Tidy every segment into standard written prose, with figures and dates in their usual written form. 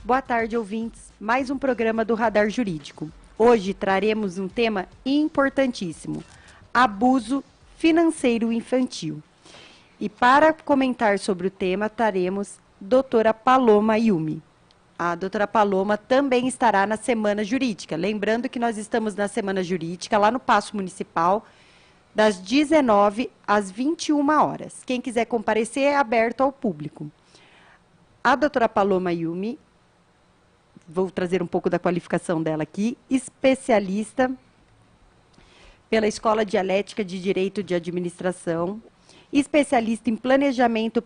Boa tarde, ouvintes. Mais um programa do Radar Jurídico. Hoje traremos um tema importantíssimo: abuso financeiro infantil. E para comentar sobre o tema, teremos doutora Paloma Yumi. A doutora Paloma também estará na Semana Jurídica. Lembrando que nós estamos na Semana Jurídica, lá no Paço Municipal, das 19 às 21 horas. Quem quiser comparecer é aberto ao público. A doutora Paloma Yumi, vou trazer um pouco da qualificação dela aqui, especialista pela Escola Dialética de Direito de Administração, especialista em planejamento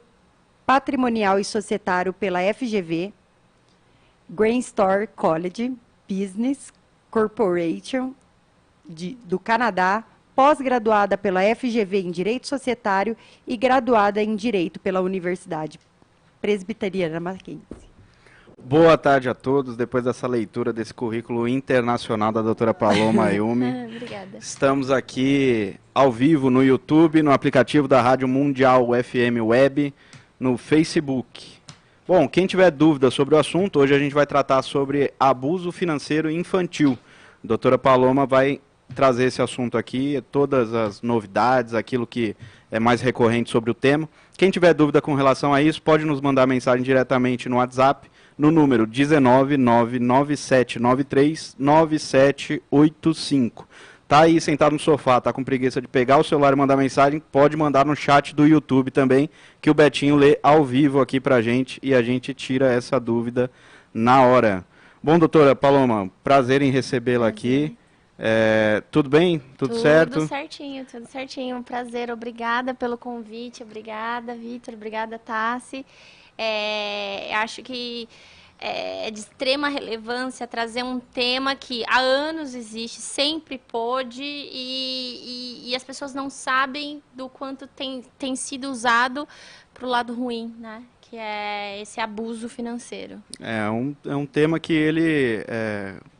patrimonial e societário pela FGV, Grain Store College, Business Corporation do Canadá, pós-graduada pela FGV em Direito Societário e graduada em Direito pela Universidade Presbiteriana Mackenzie. Boa tarde a todos, depois dessa leitura desse currículo internacional da doutora Paloma Yumi. Obrigada. Estamos aqui ao vivo no YouTube, no aplicativo da Rádio Mundial FM Web, no Facebook. Bom, quem tiver dúvida sobre o assunto, hoje a gente vai tratar sobre abuso financeiro infantil. A doutora Paloma vai trazer esse assunto aqui, todas as novidades, aquilo que é mais recorrente sobre o tema. Quem tiver dúvida com relação a isso, pode nos mandar mensagem diretamente no WhatsApp, no número 19997939785. Tá aí sentado no sofá, tá com preguiça de pegar o celular e mandar mensagem, pode mandar no chat do YouTube também, que o Betinho lê ao vivo aqui pra gente e a gente tira essa dúvida na hora. Bom, doutora Paloma, prazer em recebê-la aqui. Tudo bem? Tudo certo? Tudo certinho. Prazer, obrigada pelo convite, obrigada, Vitor, obrigada, Tassi. Acho que é de extrema relevância trazer um tema que há anos existe, sempre pôde, e as pessoas não sabem do quanto tem sido usado para o lado ruim, né? Que é esse abuso financeiro. É um tema que ele,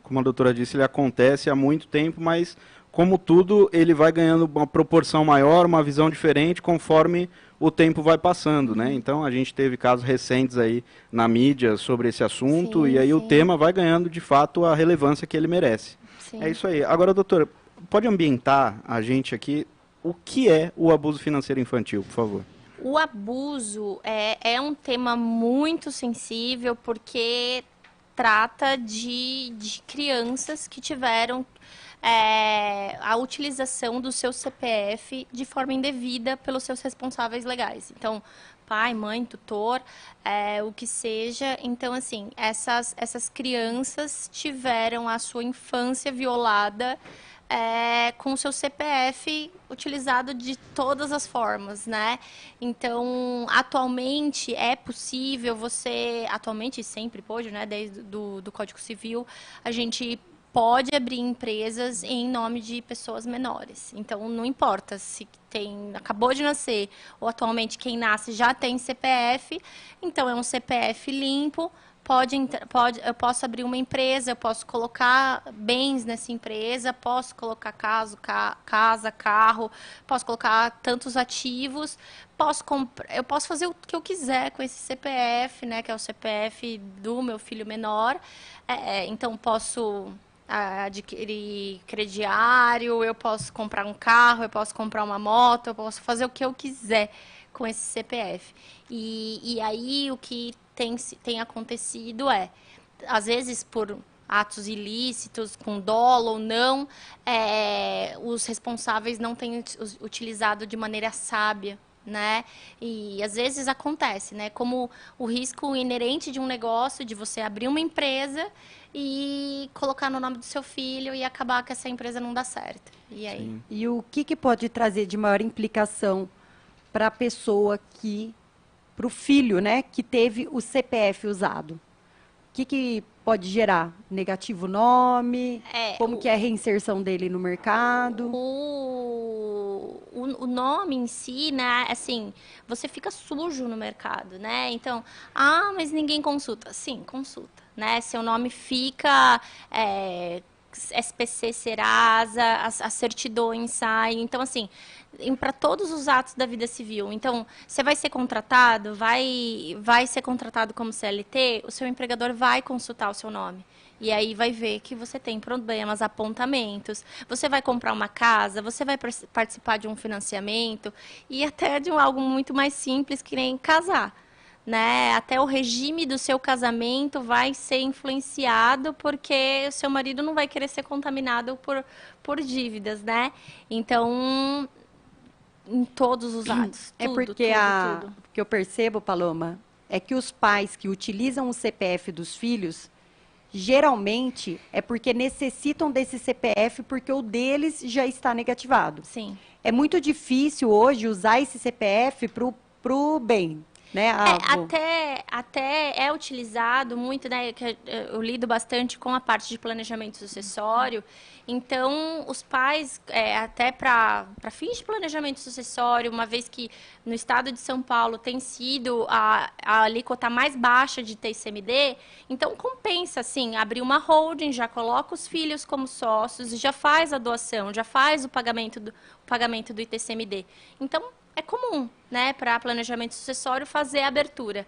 como a doutora disse, ele acontece há muito tempo, mas, como tudo, ele vai ganhando uma proporção maior, uma visão diferente, conforme o tempo vai passando, né? Então, a gente teve casos recentes aí na mídia sobre esse assunto, e aí o tema vai ganhando, de fato, a relevância que ele merece. Sim. É isso aí. Agora, doutora, pode ambientar a gente aqui o que é o abuso financeiro infantil, por favor? O abuso é um tema muito sensível, porque trata de crianças que tiveram a utilização do seu CPF de forma indevida pelos seus responsáveis legais. Então, pai, mãe, tutor, o que seja. Então, assim, essas crianças tiveram a sua infância violada com o seu CPF utilizado de todas as formas, né? Então, atualmente é possível atualmente sempre pode, né? Desde do Código Civil, a gente pode abrir empresas em nome de pessoas menores. Então, não importa se acabou de nascer ou atualmente quem nasce já tem CPF, então é um CPF limpo. Eu posso abrir uma empresa, eu posso colocar bens nessa empresa, posso colocar casa, carro, posso colocar tantos ativos, eu posso fazer o que eu quiser com esse CPF, né, que é o CPF do meu filho menor. Então, posso adquirir crediário, eu posso comprar um carro, eu posso comprar uma moto, eu posso fazer o que eu quiser com esse CPF. E aí o que tem acontecido às vezes por atos ilícitos, com dolo ou não, os responsáveis não têm utilizado de maneira sábia, né? E às vezes acontece, né? Como o risco inerente de um negócio, de você abrir uma empresa e colocar no nome do seu filho e acabar que essa empresa não dá certo. E aí? Sim. E o que pode trazer de maior implicação para a pessoa para o filho, né, que teve o CPF usado? O que pode gerar? Negativo nome? Como que é a reinserção dele no mercado? O nome em si, né, assim, você fica sujo no mercado, né? Então, mas ninguém consulta. Sim, consulta, né? Seu nome fica SPC Serasa, as certidões saem. Então, assim, para todos os atos da vida civil. Então, você vai ser contratado, vai ser contratado como CLT, o seu empregador vai consultar o seu nome. E aí vai ver que você tem problemas, apontamentos. Você vai comprar uma casa, você vai participar de um financiamento e até de algo muito mais simples que nem casar. Né? Até o regime do seu casamento vai ser influenciado porque o seu marido não vai querer ser contaminado por dívidas, né? Então, em todos os atos. É tudo, porque tudo. o que eu percebo, Paloma, é que os pais que utilizam o CPF dos filhos, geralmente é porque necessitam desse CPF porque o deles já está negativado. Sim. É muito difícil hoje usar esse CPF pro bem. Né? Até é utilizado muito, né? Que eu lido bastante com a parte de planejamento sucessório. Então, os pais, até para fins de planejamento sucessório, uma vez que no estado de São Paulo tem sido a alíquota mais baixa de TCMD, então compensa, assim, abrir uma holding, já coloca os filhos como sócios, já faz a doação, já faz o pagamento do ITCMD. Então, é comum, né, para planejamento sucessório fazer a abertura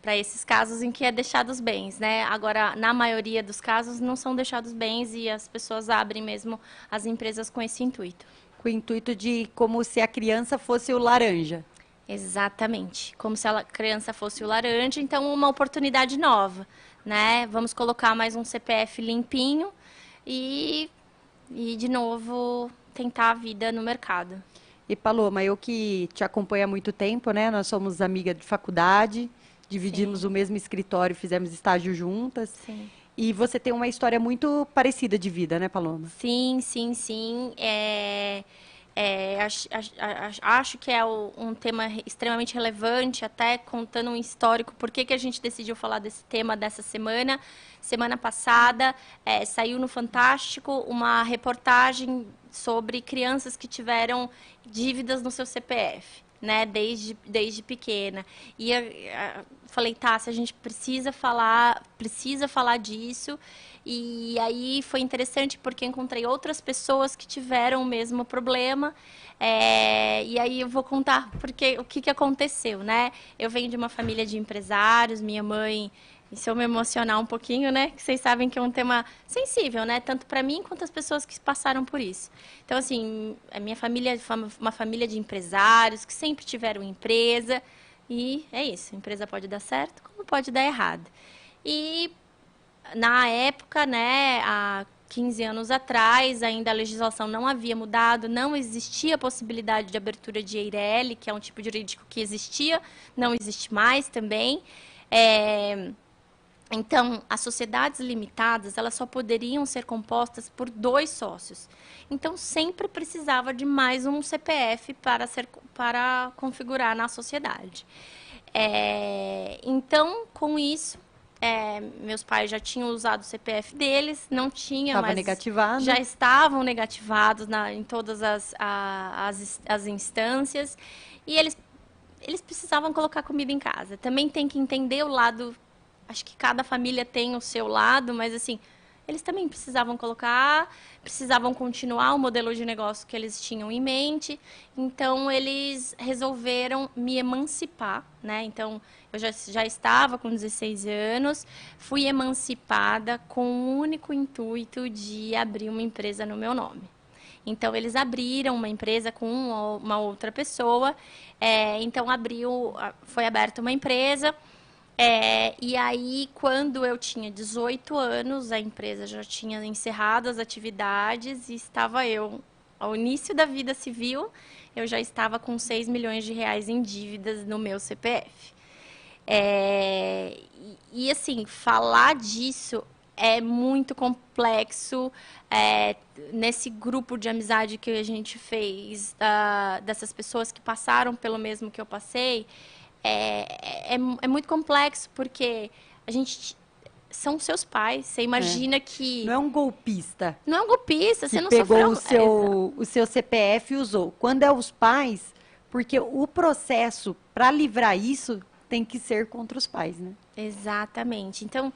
para esses casos em que é deixados bens, né? Agora, na maioria dos casos, não são deixados bens e as pessoas abrem mesmo as empresas com esse intuito. Com o intuito de como se a criança fosse o laranja. Exatamente, como se a criança fosse o laranja, então uma oportunidade nova, né? Vamos colocar mais um CPF limpinho e de novo, tentar a vida no mercado. E, Paloma, eu que te acompanho há muito tempo, né? Nós somos amigas de faculdade, dividimos o mesmo escritório, fizemos estágio juntas. Sim. E você tem uma história muito parecida de vida, né, Paloma? Sim. Acho que é um tema extremamente relevante, até contando um histórico, por que a gente decidiu falar desse tema dessa semana. Semana passada, saiu no Fantástico uma reportagem sobre crianças que tiveram dívidas no seu CPF, né, desde pequena. E eu falei, se a gente precisa falar disso. E aí foi interessante porque encontrei outras pessoas que tiveram o mesmo problema. E aí eu vou contar o que aconteceu, né? Eu venho de uma família de empresários, minha mãe. E se eu me emocionar um pouquinho, né? Que vocês sabem que é um tema sensível, né? Tanto para mim quanto as pessoas que passaram por isso. Então, assim, a minha família é uma família de empresários que sempre tiveram empresa. E é isso. A empresa pode dar certo, como pode dar errado. E na época, né? Há 15 anos atrás, ainda a legislação não havia mudado, não existia a possibilidade de abertura de EIRELI, que é um tipo jurídico que existia, não existe mais também. Então, as sociedades limitadas, elas só poderiam ser compostas por 2 sócios. Então, sempre precisava de mais um CPF para configurar na sociedade. Então, com isso, meus pais já tinham usado o CPF deles, não tinha mais... negativado. Já estavam negativados em todas as instâncias. E eles precisavam colocar comida em casa. Também tem que entender o lado... Acho que cada família tem o seu lado, mas assim, eles também precisavam continuar o modelo de negócio que eles tinham em mente. Então, eles resolveram me emancipar, né? Então, eu já estava com 16 anos, fui emancipada com o único intuito de abrir uma empresa no meu nome. Então, eles abriram uma empresa com uma outra pessoa. Então, foi aberta uma empresa. E aí, quando eu tinha 18 anos, a empresa já tinha encerrado as atividades e estava eu, ao início da vida civil, eu já estava com 6 milhões de reais em dívidas no meu CPF. E assim, falar disso é muito complexo. Nesse grupo de amizade que a gente fez, dessas pessoas que passaram pelo mesmo que eu passei, é muito complexo, porque são seus pais. Você imagina que... Não é um golpista. Não é um golpista, você não pegou sofreu... o seu CPF e usou. Quando é os pais, porque o processo para livrar isso tem que ser contra os pais, né? Exatamente. Então,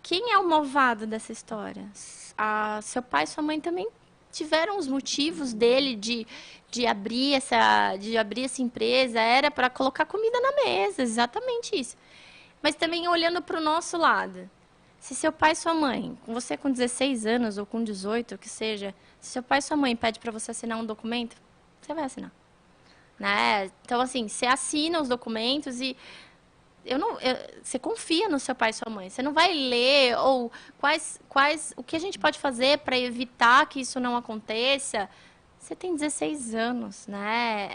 Quem é o malvado dessa história? Seu pai e sua mãe também tiveram os motivos dele de abrir essa empresa, era para colocar comida na mesa, exatamente isso. Mas também olhando para o nosso lado, se seu pai e sua mãe, com você com 16 anos ou com 18, o que seja, se seu pai e sua mãe pedem para você assinar um documento, você vai assinar. Né? Então, assim, você assina os documentos e você confia no seu pai e sua mãe. Você não vai ler ou o que a gente pode fazer para evitar que isso não aconteça. Você tem 16 anos, né?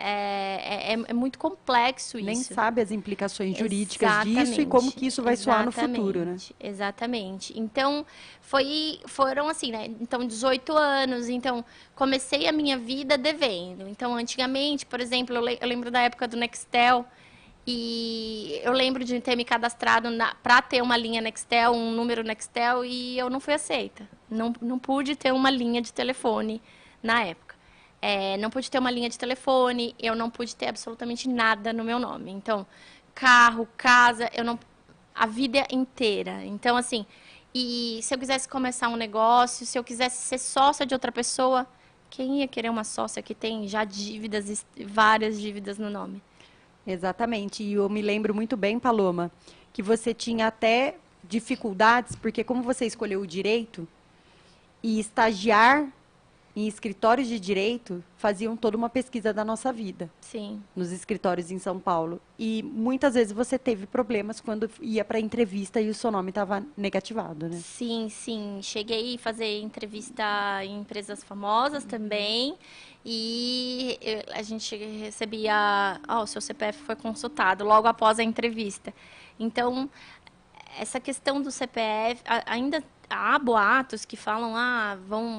É muito complexo isso. Nem sabe as implicações jurídicas disso e como que isso vai soar no futuro, né? Exatamente. Então, foram assim, né? Então, 18 anos. Então, comecei a minha vida devendo. Então, antigamente, por exemplo, eu lembro da época do Nextel. E eu lembro de ter me cadastrado para ter uma linha Nextel, um número Nextel, e eu não fui aceita. Não pude ter uma linha de telefone na época. Não pude ter uma linha de telefone, eu não pude ter absolutamente nada no meu nome. Então, carro, casa, a vida inteira. Então, assim, e se eu quisesse começar um negócio, se eu quisesse ser sócia de outra pessoa, quem ia querer uma sócia que tem já dívidas, várias dívidas no nome? Exatamente. E eu me lembro muito bem, Paloma, que você tinha até dificuldades, porque como você escolheu o direito, e estagiar em escritórios de direito faziam toda uma pesquisa da nossa vida. Sim. Nos escritórios em São Paulo. E muitas vezes você teve problemas quando ia para entrevista e o seu nome estava negativado, né? Sim, sim. Cheguei a fazer entrevista em empresas famosas também. E a gente recebia, o seu CPF foi consultado logo após a entrevista. Então, essa questão do CPF, ainda há boatos que falam,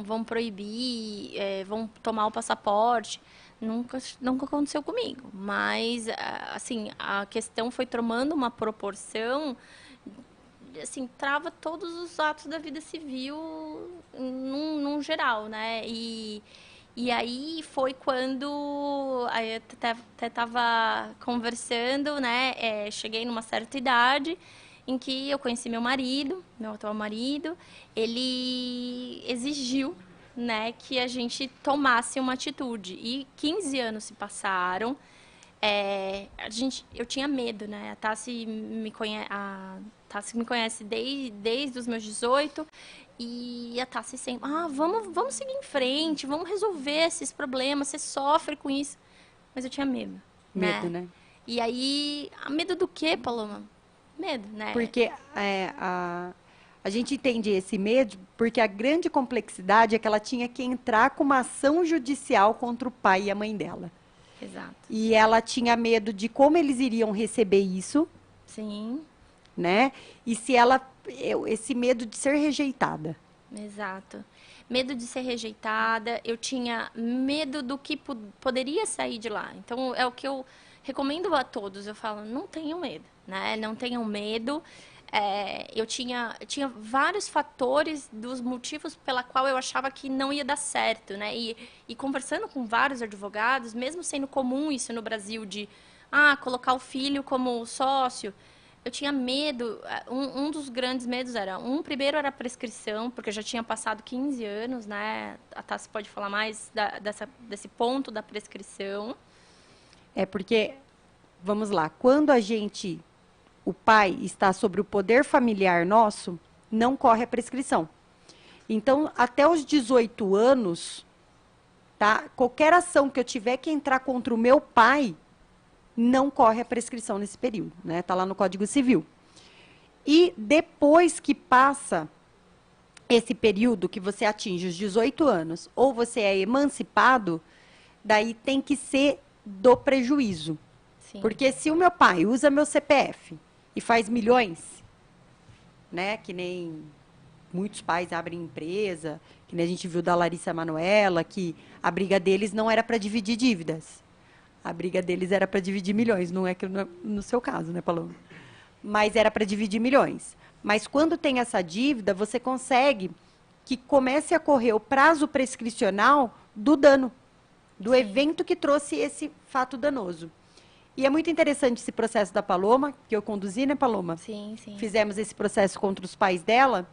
vão proibir, vão tomar o passaporte. Nunca aconteceu comigo. Mas, assim, a questão foi tomando uma proporção, assim, trava todos os atos da vida civil num geral, né? E aí foi quando eu até estava conversando, né? Cheguei numa certa idade em que eu conheci meu atual marido. Ele exigiu, né, que a gente tomasse uma atitude. E 15 anos se passaram. Eu tinha medo, né? A Tassi me conhece desde os meus 18. E a Tassi sempre, vamos seguir em frente, vamos resolver esses problemas, você sofre com isso. Mas eu tinha medo. Medo, né? E aí, medo do quê, Paloma? Medo, né? Porque a gente entende esse medo porque a grande complexidade é que ela tinha que entrar com uma ação judicial contra o pai e a mãe dela. Exato. E ela tinha medo de como eles iriam receber isso. Sim. Né? E esse medo de ser rejeitada. Exato. Medo de ser rejeitada, eu tinha medo do que poderia sair de lá. Então, é o que eu recomendo a todos. Eu falo, não tenham medo, né? Não tenham medo. Eu tinha vários fatores dos motivos pela qual eu achava que não ia dar certo, né? E conversando com vários advogados, mesmo sendo comum isso no Brasil de colocar o filho como sócio, eu tinha medo. Um dos grandes medos primeiro era a prescrição, porque eu já tinha passado 15 anos, né? A Tassi pode falar mais desse ponto da prescrição. Porque, vamos lá, quando o pai está sobre o poder familiar nosso, não corre a prescrição. Então, até os 18 anos, tá? Qualquer ação que eu tiver que entrar contra o meu pai, não corre a prescrição nesse período, né? Está lá no Código Civil. E depois que passa esse período que você atinge os 18 anos, ou você é emancipado, daí tem que ser do prejuízo. Sim. Porque se o meu pai usa meu CPF e faz milhões, né? Que nem muitos pais abrem empresa, que nem a gente viu da Larissa Manoela, que a briga deles não era para dividir dívidas. A briga deles era para dividir milhões, não é que no seu caso, né, Paloma? Mas era para dividir milhões. Mas quando tem essa dívida, você consegue que comece a correr o prazo prescricional do dano, do evento que trouxe esse fato danoso. E é muito interessante esse processo da Paloma, que eu conduzi, né, Paloma? Sim, sim. Fizemos esse processo contra os pais dela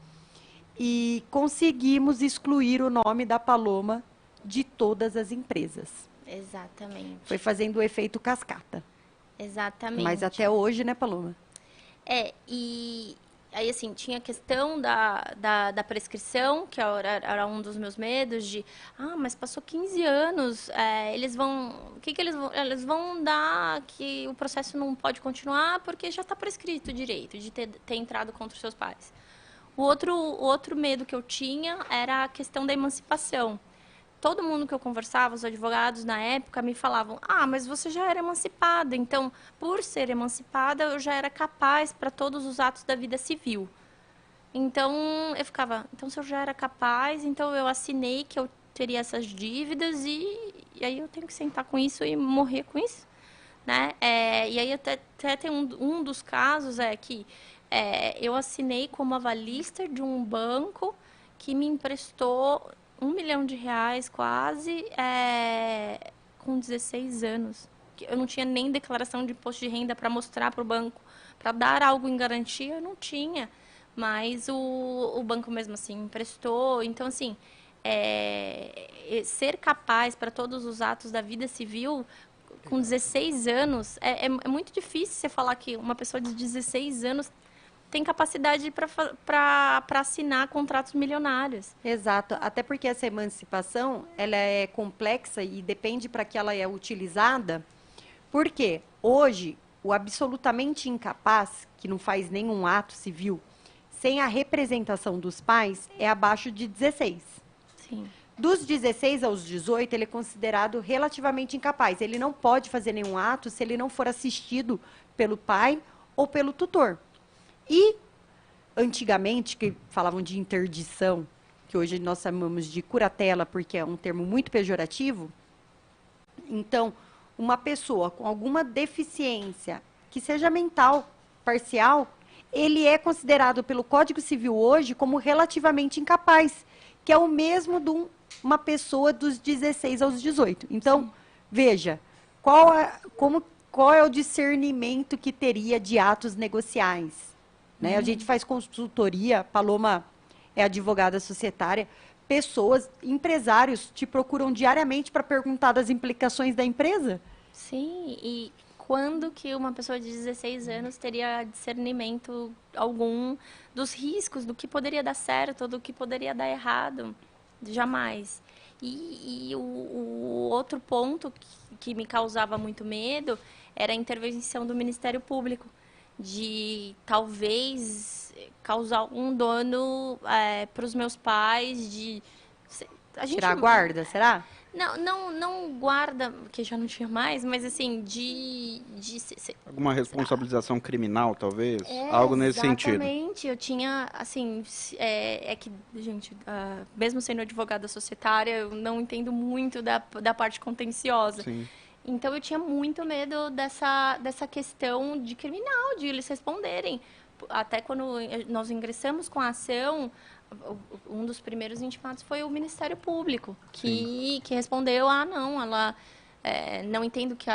e conseguimos excluir o nome da Paloma de todas as empresas. Exatamente. Foi fazendo o efeito cascata. Exatamente. Mas até hoje, né, Paloma? E aí, assim, tinha a questão da prescrição, que era um dos meus medos, de, mas passou 15 anos, eles vão, o que eles vão, eles vão dar que o processo não pode continuar porque já está prescrito o direito de ter entrado contra os seus pais. O outro medo que eu tinha era a questão da emancipação. Todo mundo que eu conversava, os advogados na época, me falavam, mas você já era emancipada, então, por ser emancipada, eu já era capaz para todos os atos da vida civil. Então, eu ficava, então se eu já era capaz, então eu assinei que eu teria essas dívidas e aí eu tenho que sentar com isso e morrer com isso, né? E aí até tem um dos casos que eu assinei como avalista de um banco que me emprestou R$ 1 milhão quase, com 16 anos. Eu não tinha nem declaração de imposto de renda para mostrar para o banco, para dar algo em garantia, eu não tinha. Mas o banco mesmo assim emprestou. Então, assim, ser capaz para todos os atos da vida civil com 16 anos, é muito difícil você falar que uma pessoa de 16 anos tem capacidade para assinar contratos milionários. Exato, até porque essa emancipação ela é complexa e depende para que ela é utilizada, porque hoje o absolutamente incapaz, que não faz nenhum ato civil, sem a representação dos pais, é abaixo de 16. Sim. Dos 16 aos 18, ele é considerado relativamente incapaz. Ele não pode fazer nenhum ato se ele não for assistido pelo pai ou pelo tutor. E, antigamente, que falavam de interdição, que hoje nós chamamos de curatela, porque é um termo muito pejorativo, então, uma pessoa com alguma deficiência, que seja mental, parcial, ele é considerado pelo Código Civil hoje como relativamente incapaz, que é o mesmo de uma pessoa dos 16 aos 18. Então, sim, veja, qual é o discernimento que teria de atos negociais? Né? A gente faz consultoria, Paloma é advogada societária, pessoas, empresários te procuram diariamente para perguntar das implicações da empresa. Sim, e quando que uma pessoa de 16 anos teria discernimento algum dos riscos, do que poderia dar certo, do que poderia dar errado? Jamais. E o outro ponto que me causava muito medo era a intervenção do Ministério Público, de talvez causar algum dano para os meus pais, tirar a guarda, será? Não guarda, que já não tinha mais, mas assim, alguma responsabilização criminal, talvez? Algo nesse sentido. Exatamente, eu tinha, assim, que, gente, mesmo sendo advogada societária, eu não entendo muito da parte contenciosa. Sim. Então, eu tinha muito medo dessa questão de criminal, de eles responderem. Até quando nós ingressamos com a ação, um dos primeiros intimados foi o Ministério Público, que respondeu, não, ela não entendo que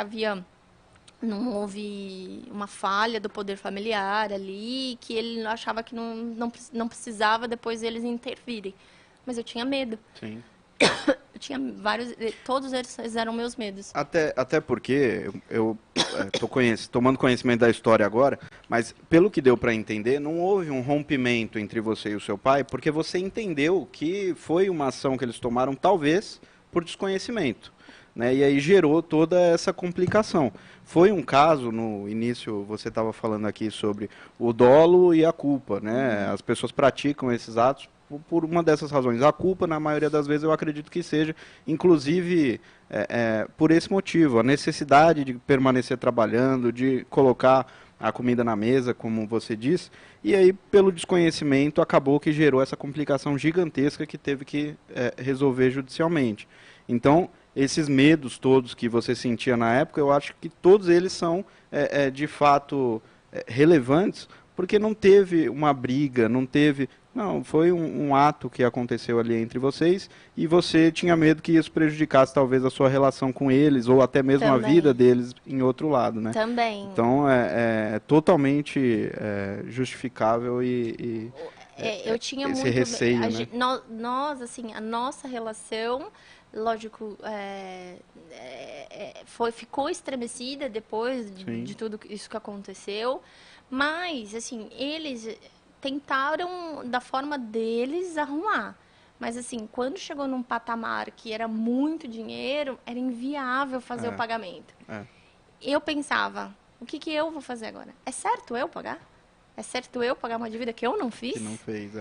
não houve uma falha do poder familiar ali, que ele achava que não precisava depois eles intervirem. Mas eu tinha medo. Sim. Eu tinha todos eles eram meus medos. Até porque eu estou tomando conhecimento da história agora, mas pelo que deu para entender, não houve um rompimento entre você e o seu pai, porque você entendeu que foi uma ação que eles tomaram, talvez, por desconhecimento. Né? E aí gerou toda essa complicação. Foi um caso, no início você estava falando aqui sobre o dolo e a culpa. Né? As pessoas praticam esses atos por uma dessas razões. A culpa, na maioria das vezes, eu acredito que seja, inclusive, por esse motivo, a necessidade de permanecer trabalhando, de colocar a comida na mesa, como você disse, e aí, pelo desconhecimento, acabou que gerou essa complicação gigantesca que teve que resolver judicialmente. Então, esses medos todos que você sentia na época, eu acho que todos eles são, de fato, relevantes, porque não teve uma briga, não Não, foi um ato que aconteceu ali entre vocês e você tinha medo que isso prejudicasse talvez a sua relação com eles ou até mesmo a Também. vida deles em outro lado, né? Também. Então é totalmente justificável Eu tinha esse muito receio, né? nós, assim, a nossa relação, lógico, ficou estremecida depois de tudo isso que aconteceu, mas, assim, eles tentaram, da forma deles, arrumar. Mas, assim, quando chegou num patamar que era muito dinheiro, era inviável fazer o pagamento. Eu pensava, o que eu vou fazer agora? É certo eu pagar? É certo eu pagar uma dívida que eu não fiz? Que não fez,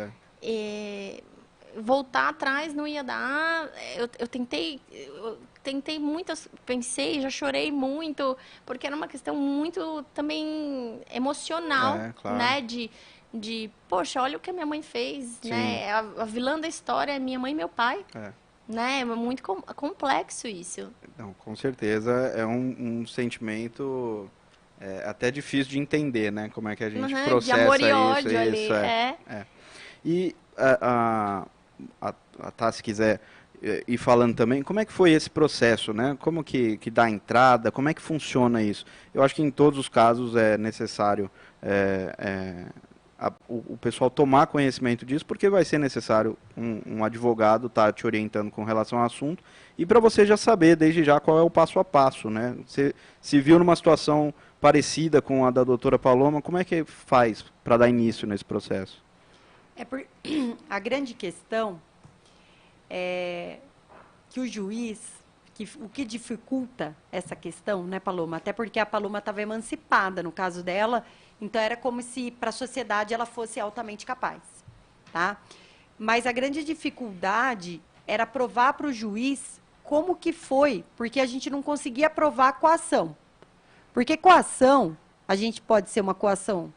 Voltar atrás não ia dar. Eu tentei muitas, pensei, já chorei muito, porque era uma questão muito também emocional, claro. né? Poxa, olha o que a minha mãe fez, Sim. né? A vilã da história é minha mãe e meu pai. Né? É muito complexo isso. Não, com certeza é um sentimento até difícil de entender, né? Como é que a gente processa de amor e isso. ódio ali. E a Tá, se quiser ir falando também, como é que foi esse processo, né? Como que dá entrada, como é que funciona isso? Eu acho que em todos os casos é necessário o pessoal tomar conhecimento disso, porque vai ser necessário um advogado estar te orientando com relação ao assunto, e para você já saber desde já qual é o passo a passo, né? Você se viu numa situação parecida com a da doutora Paloma, como é que faz para dar início nesse processo? A grande questão é que o juiz, o que dificulta essa questão, né, Paloma? Até porque a Paloma estava emancipada no caso dela, então era como se para a sociedade ela fosse altamente capaz, tá? Mas a grande dificuldade era provar para o juiz como que foi, porque a gente não conseguia provar a coação. Porque coação, a gente pode ser uma coação,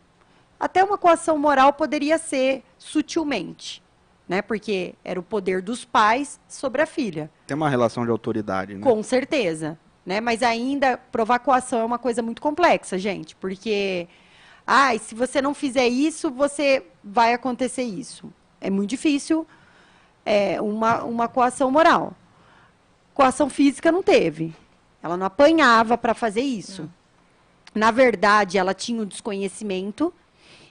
até uma coação moral poderia ser sutilmente, né? Porque era o poder dos pais sobre a filha. Tem uma relação de autoridade, né? Com certeza, né? Mas ainda provar coação é uma coisa muito complexa, gente, porque se você não fizer isso, vai acontecer isso. É muito difícil uma coação moral. Coação física não teve. Ela não apanhava para fazer isso. Não. Na verdade, ela tinha o desconhecimento.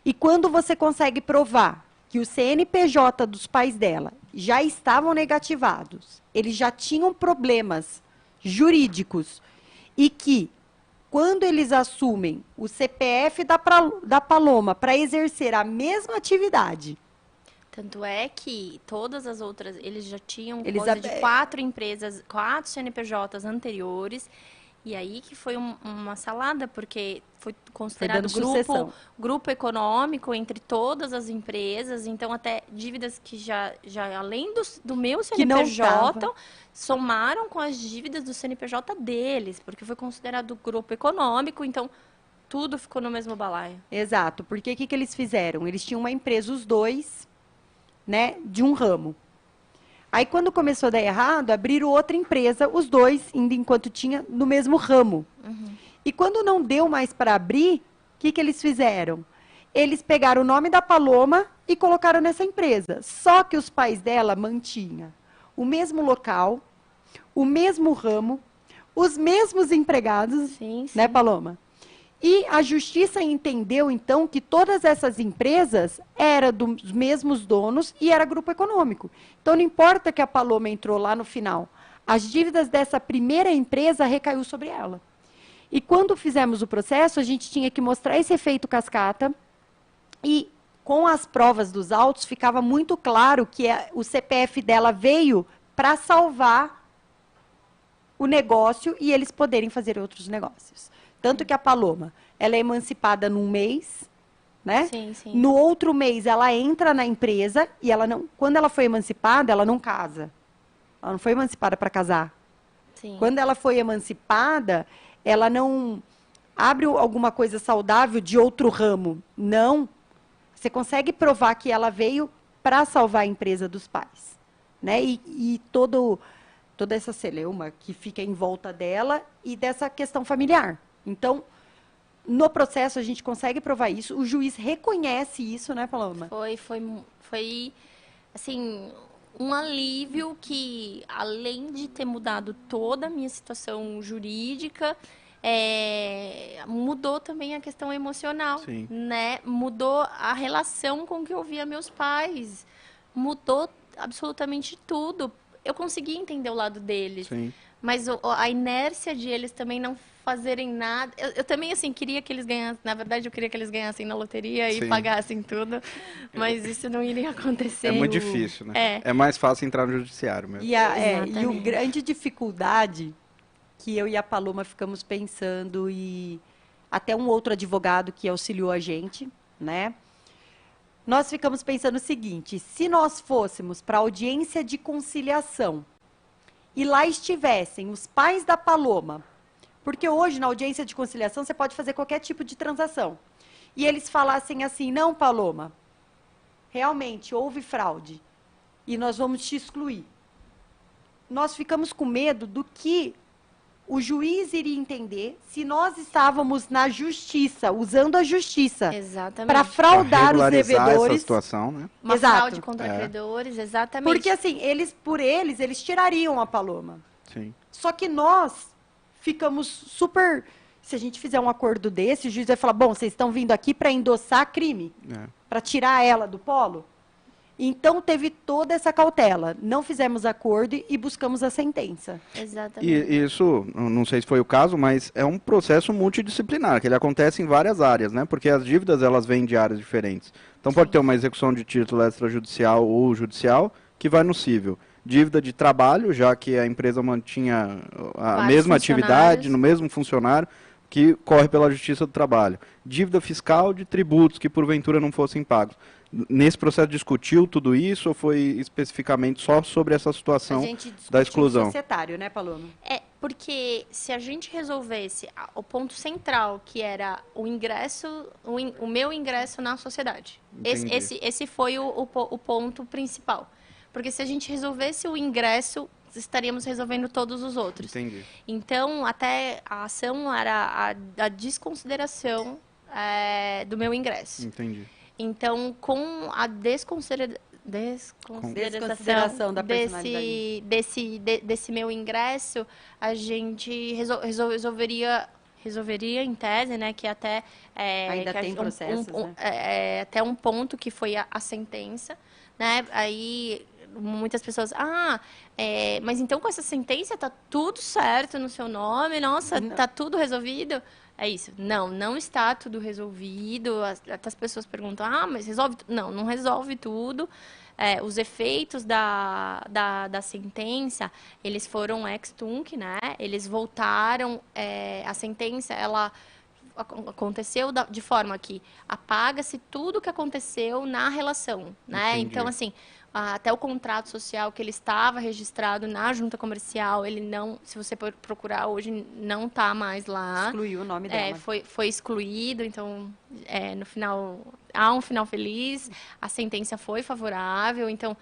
E quando você consegue provar que o CNPJ dos pais dela já estavam negativados, eles já tinham problemas jurídicos e que, quando eles assumem o CPF da Paloma para exercer a mesma atividade. Tanto é que todas as outras, eles já tinham coisa de 4 empresas, 4 CNPJs anteriores. E aí que foi uma salada, porque foi considerado grupo econômico entre todas as empresas. Então, até dívidas que já além do meu CNPJ, somaram com as dívidas do CNPJ deles, porque foi considerado grupo econômico. Então, tudo ficou no mesmo balaio. Exato, porque o que eles fizeram? Eles tinham uma empresa, os dois, né, de um ramo. Aí, quando começou a dar errado, abriram outra empresa, os dois, ainda enquanto tinha, no mesmo ramo. Uhum. E quando não deu mais para abrir, o que eles fizeram? Eles pegaram o nome da Paloma e colocaram nessa empresa. Só que os pais dela mantinham o mesmo local, o mesmo ramo, os mesmos empregados, sim. Né, Paloma? E a justiça entendeu, então, que todas essas empresas eram dos mesmos donos e era grupo econômico. Então, não importa que a Paloma entrou lá no final. As dívidas dessa primeira empresa recaiu sobre ela. E quando fizemos o processo, a gente tinha que mostrar esse efeito cascata e, com as provas dos autos, ficava muito claro que o CPF dela veio para salvar o negócio e eles poderem fazer outros negócios. Tanto que a Paloma, ela é emancipada num mês, né? Sim, sim. No outro mês, ela entra na empresa e ela não, quando ela foi emancipada, ela não casa. Ela não foi emancipada para casar. Sim. Quando ela foi emancipada, ela não abre alguma coisa saudável de outro ramo. Não. Você consegue provar que ela veio para salvar a empresa dos pais, né? E toda essa celeuma que fica em volta dela e dessa questão familiar. Então, no processo a gente consegue provar isso, o juiz reconhece isso, né, Paloma? Foi assim, um alívio que, além de ter mudado toda a minha situação jurídica, mudou também a questão emocional, Sim. né? Mudou a relação com que eu via meus pais, mudou absolutamente tudo. Eu consegui entender o lado deles, Sim. mas a inércia de eles também não fazerem nada. Eu também, assim, queria que eles ganhassem. Na verdade, eu queria que eles ganhassem na loteria e Sim. pagassem tudo, mas isso não iria acontecer. É muito difícil, né? É mais fácil entrar no judiciário mesmo. E a Exatamente. grande dificuldade que eu e a Paloma ficamos pensando, e até um outro advogado que auxiliou a gente, né? Nós ficamos pensando o seguinte: se nós fôssemos para a audiência de conciliação e lá estivessem os pais da Paloma, porque hoje na audiência de conciliação você pode fazer qualquer tipo de transação, e eles falassem assim: não, Paloma, realmente houve fraude e nós vamos te excluir. Nós ficamos com medo do que o juiz iria entender se nós estávamos na justiça, usando a justiça Exatamente. para fraudar os regularizar devedores. essa situação, né? Uma Exato. fraude contra credores, exatamente. Porque assim, eles tirariam a Paloma. Sim. Só que nós ficamos super... Se a gente fizer um acordo desse, o juiz vai falar: bom, vocês estão vindo aqui para endossar crime, para tirar ela do polo. Então, teve toda essa cautela. Não fizemos acordo e buscamos a sentença. Exatamente. E isso, não sei se foi o caso, mas é um processo multidisciplinar, que ele acontece em várias áreas, né? Porque as dívidas, elas vêm de áreas diferentes. Então, pode ter uma execução de título extrajudicial ou judicial, que vai no cível. Dívida de trabalho, já que a empresa mantinha a Vários mesma atividade, funcionários. no mesmo funcionário, que corre pela Justiça do Trabalho. Dívida fiscal de tributos que, porventura, não fossem pagos. Nesse processo discutiu tudo isso ou foi especificamente só sobre essa situação A gente discutiu da exclusão? o societário, né, Paloma? Porque se a gente resolvesse o ponto central, que era o ingresso, o meu ingresso na sociedade. Entendi. Esse foi o ponto principal. Porque se a gente resolvesse o ingresso, estaríamos resolvendo todos os outros. Entendi. Então, até a ação era a desconsideração do meu ingresso. Entendi. Então, com a Desconsideração da personalidade. desse meu ingresso, a gente resolveria em tese, né, que até Ainda tem processos, né? até um ponto que foi a sentença, né? Aí muitas pessoas, mas então com essa sentença tá tudo certo no seu nome, nossa, tá tudo resolvido. É isso. Não está tudo resolvido. As pessoas perguntam, mas resolve tudo? Não resolve tudo. Os efeitos da sentença, eles foram ex tunc, né? Eles voltaram, a sentença, ela aconteceu de forma que apaga-se tudo que aconteceu na relação, né? Entendi. Então, assim, até o contrato social que ele estava registrado na junta comercial, ele não, se você procurar hoje, não está mais lá. Excluiu o nome dela. Foi excluído, então, no final, há um final feliz, a sentença foi favorável, então,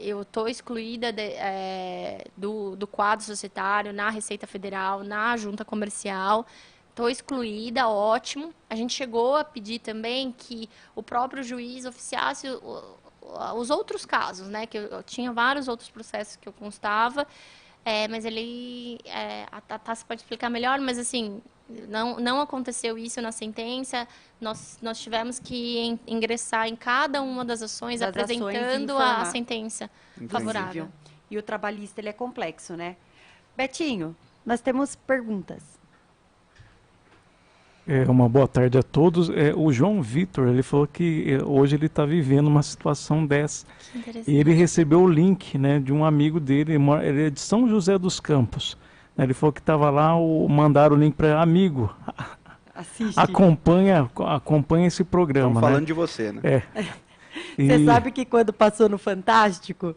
eu estou excluída do quadro societário, na Receita Federal, na junta comercial. Estou excluída, ótimo. A gente chegou a pedir também que o próprio juiz oficiasse os outros casos, né? Que eu tinha vários outros processos que eu constava, mas ele... a Tassi pode explicar melhor, mas assim, não aconteceu isso na sentença. Nós tivemos que ingressar em cada uma das ações, apresentando a sentença favorável. E o trabalhista, ele é complexo, né? Betinho, nós temos perguntas. Uma boa tarde a todos. O João Vitor, ele falou que hoje ele está vivendo uma situação dessa. Que interessante. E ele recebeu o link, né, de um amigo dele, ele é de São José dos Campos. Ele falou que estava lá, mandaram o link para amigo. Assiste. Acompanha esse programa. Estão falando né? de você, né? Você sabe que quando passou no Fantástico,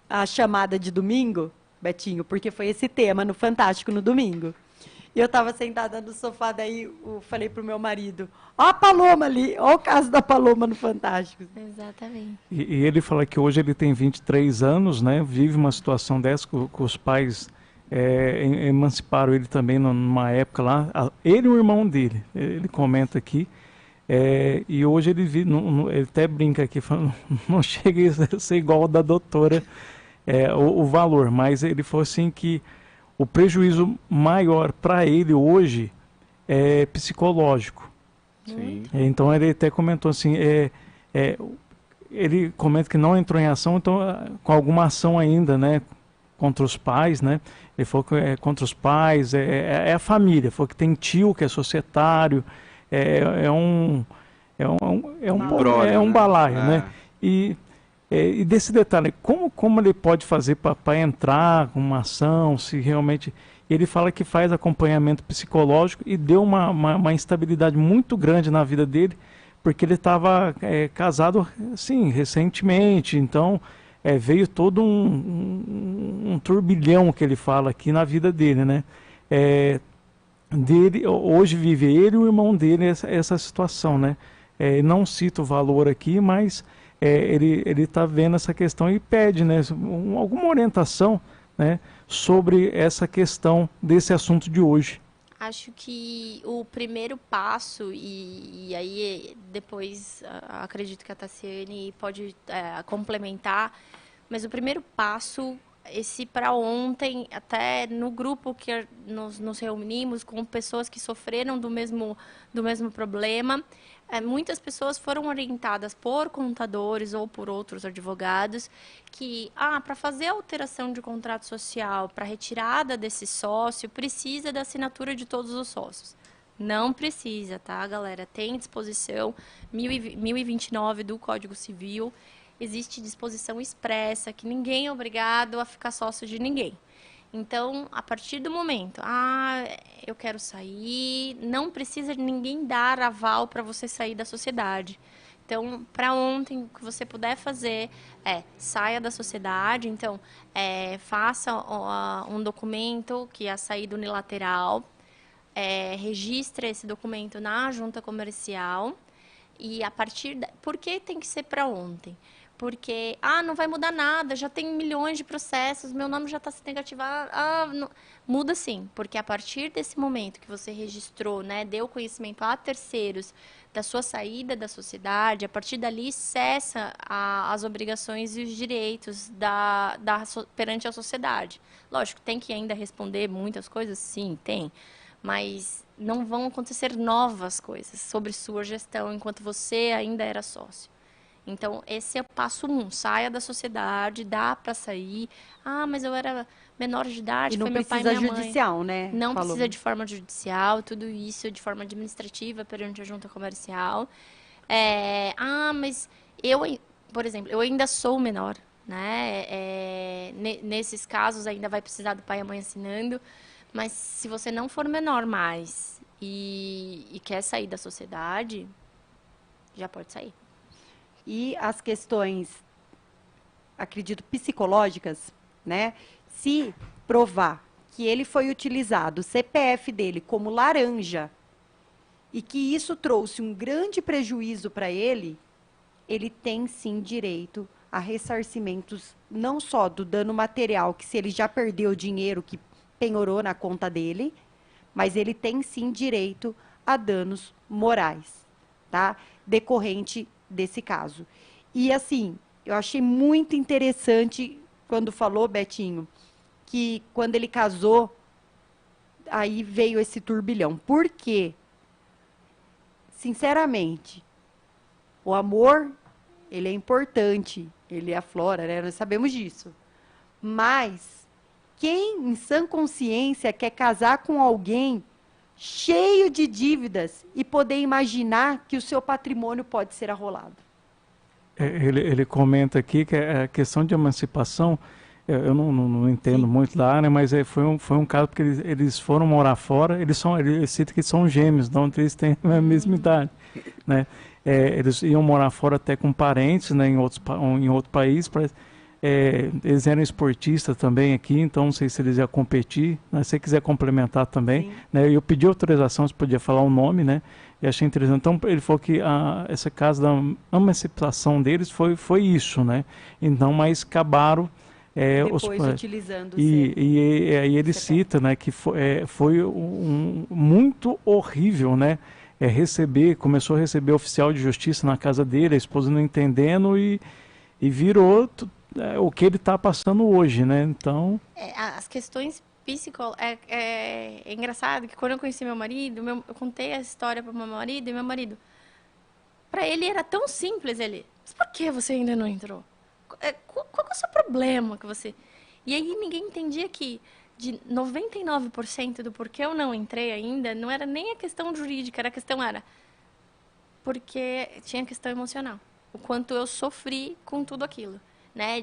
a chamada de domingo, Betinho, porque foi esse tema no Fantástico no domingo. E eu estava sentada no sofá, daí eu falei pro meu marido: ó a Paloma ali, ó o caso da Paloma no Fantástico. Exatamente. E ele fala que hoje ele tem 23 anos, né? Vive uma situação dessa com os pais emanciparam ele também numa época lá, ele e o irmão dele, ele comenta aqui, e hoje ele, ele até brinca aqui, falando, não cheguei a ser igual ao da doutora, o valor, mas ele falou assim que o prejuízo maior para ele hoje é psicológico. Sim. Então ele até comentou assim, ele comenta que não entrou em ação, então com alguma ação ainda, né, contra os pais, né? Ele falou que contra os pais, a família. Falou que tem tio que é societário, é um balaio, né? E desse detalhe, como ele pode fazer para entrar com uma ação, se realmente... Ele fala que faz acompanhamento psicológico e deu uma instabilidade muito grande na vida dele, porque ele estava casado, assim, recentemente, então veio todo um turbilhão que ele fala aqui na vida dele, né? Hoje vive ele e o irmão dele essa situação, né? Não cito o valor aqui, mas ele está vendo essa questão e pede, né, alguma orientação, né, sobre essa questão desse assunto de hoje. Acho que o primeiro passo, e aí depois acredito que a Tassiane pode complementar, mas o primeiro passo, esse para ontem, até no grupo que nos reunimos com pessoas que sofreram do mesmo problema, muitas pessoas foram orientadas por contadores ou por outros advogados que, para fazer a alteração de contrato social, para retirada desse sócio, precisa da assinatura de todos os sócios. Não precisa, tá, galera? Tem disposição 1029 do Código Civil, existe disposição expressa que ninguém é obrigado a ficar sócio de ninguém. Então, a partir do momento, eu quero sair, não precisa de ninguém dar aval para você sair da sociedade. Então, para ontem, o que você puder fazer saia da sociedade. Então, faça um documento que é saída unilateral, registre esse documento na junta comercial e a partir... Por que tem que ser para ontem? Porque, não vai mudar nada, já tem milhões de processos, meu nome já está se negativado. Não. Muda sim, porque a partir desse momento que você registrou, né, deu conhecimento a terceiros da sua saída da sociedade, a partir dali cessa as obrigações e os direitos perante a sociedade. Lógico, tem que ainda responder muitas coisas, sim, tem, mas não vão acontecer novas coisas sobre sua gestão enquanto você ainda era sócio. Então, esse é o passo 1, saia da sociedade, dá para sair. Mas eu era menor de idade, foi meu pai e minha mãe. Não precisa judicial, né? Não precisa de forma judicial, tudo isso de forma administrativa perante a junta comercial. Mas eu, por exemplo, eu ainda sou menor, né? Nesses casos ainda vai precisar do pai e a mãe assinando, mas se você não for menor mais e quer sair da sociedade, já pode sair. E as questões, acredito, psicológicas, né? Se provar que ele foi utilizado, o CPF dele, como laranja, e que isso trouxe um grande prejuízo para ele tem sim direito a ressarcimentos, não só do dano material, que se ele já perdeu o dinheiro que penhorou na conta dele, mas ele tem sim direito a danos morais, tá? Decorrente desse caso. E assim, eu achei muito interessante quando falou, Betinho, que quando ele casou, aí veio esse turbilhão. Por quê? Sinceramente, o amor, ele é importante, ele aflora, né? Nós sabemos disso. Mas quem em sã consciência quer casar com alguém cheio de dívidas e poder imaginar que o seu patrimônio pode ser arrolado? Ele comenta aqui que a questão de emancipação, eu não entendo muito da área, mas foi um caso porque eles foram morar fora, ele cita que são gêmeos, então eles têm a mesma idade, né? Eles iam morar fora até com parentes, né, em outro país, eles eram esportistas também aqui, então não sei se eles iam competir, né? Se você quiser complementar também, né? Eu pedi autorização, se podia falar o nome, né? E achei interessante. Então ele falou que esse caso da emancipação deles foi isso, né? Então, mas acabaram Depois utilizando e aí ele cita, né, que foi muito horrível, né, começou a receber oficial de justiça na casa dele, a esposa não entendendo e virou o que ele está passando hoje, né? Então as questões psicológicas é engraçado que quando eu conheci meu marido, eu contei essa história para meu marido e meu marido, para ele era tão simples, mas por que você ainda não entrou? Qual é o seu problema que você... E aí ninguém entendia que de 99% do porquê eu não entrei ainda, não era nem a questão jurídica, era porque tinha questão emocional. O quanto eu sofri com tudo aquilo, né?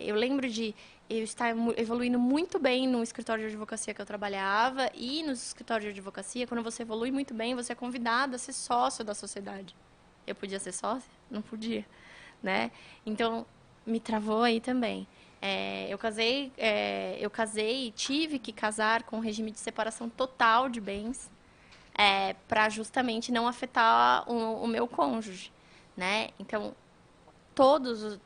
Eu lembro de eu estar evoluindo muito bem no escritório de advocacia que eu trabalhava e no escritório de advocacia, quando você evolui muito bem, você é convidado a ser sócio da sociedade. Eu podia ser sócia? Não podia, né? Então, me travou aí também. Eu casei e tive que casar com um regime de separação total de bens, para justamente não afetar o meu cônjuge, né? Então,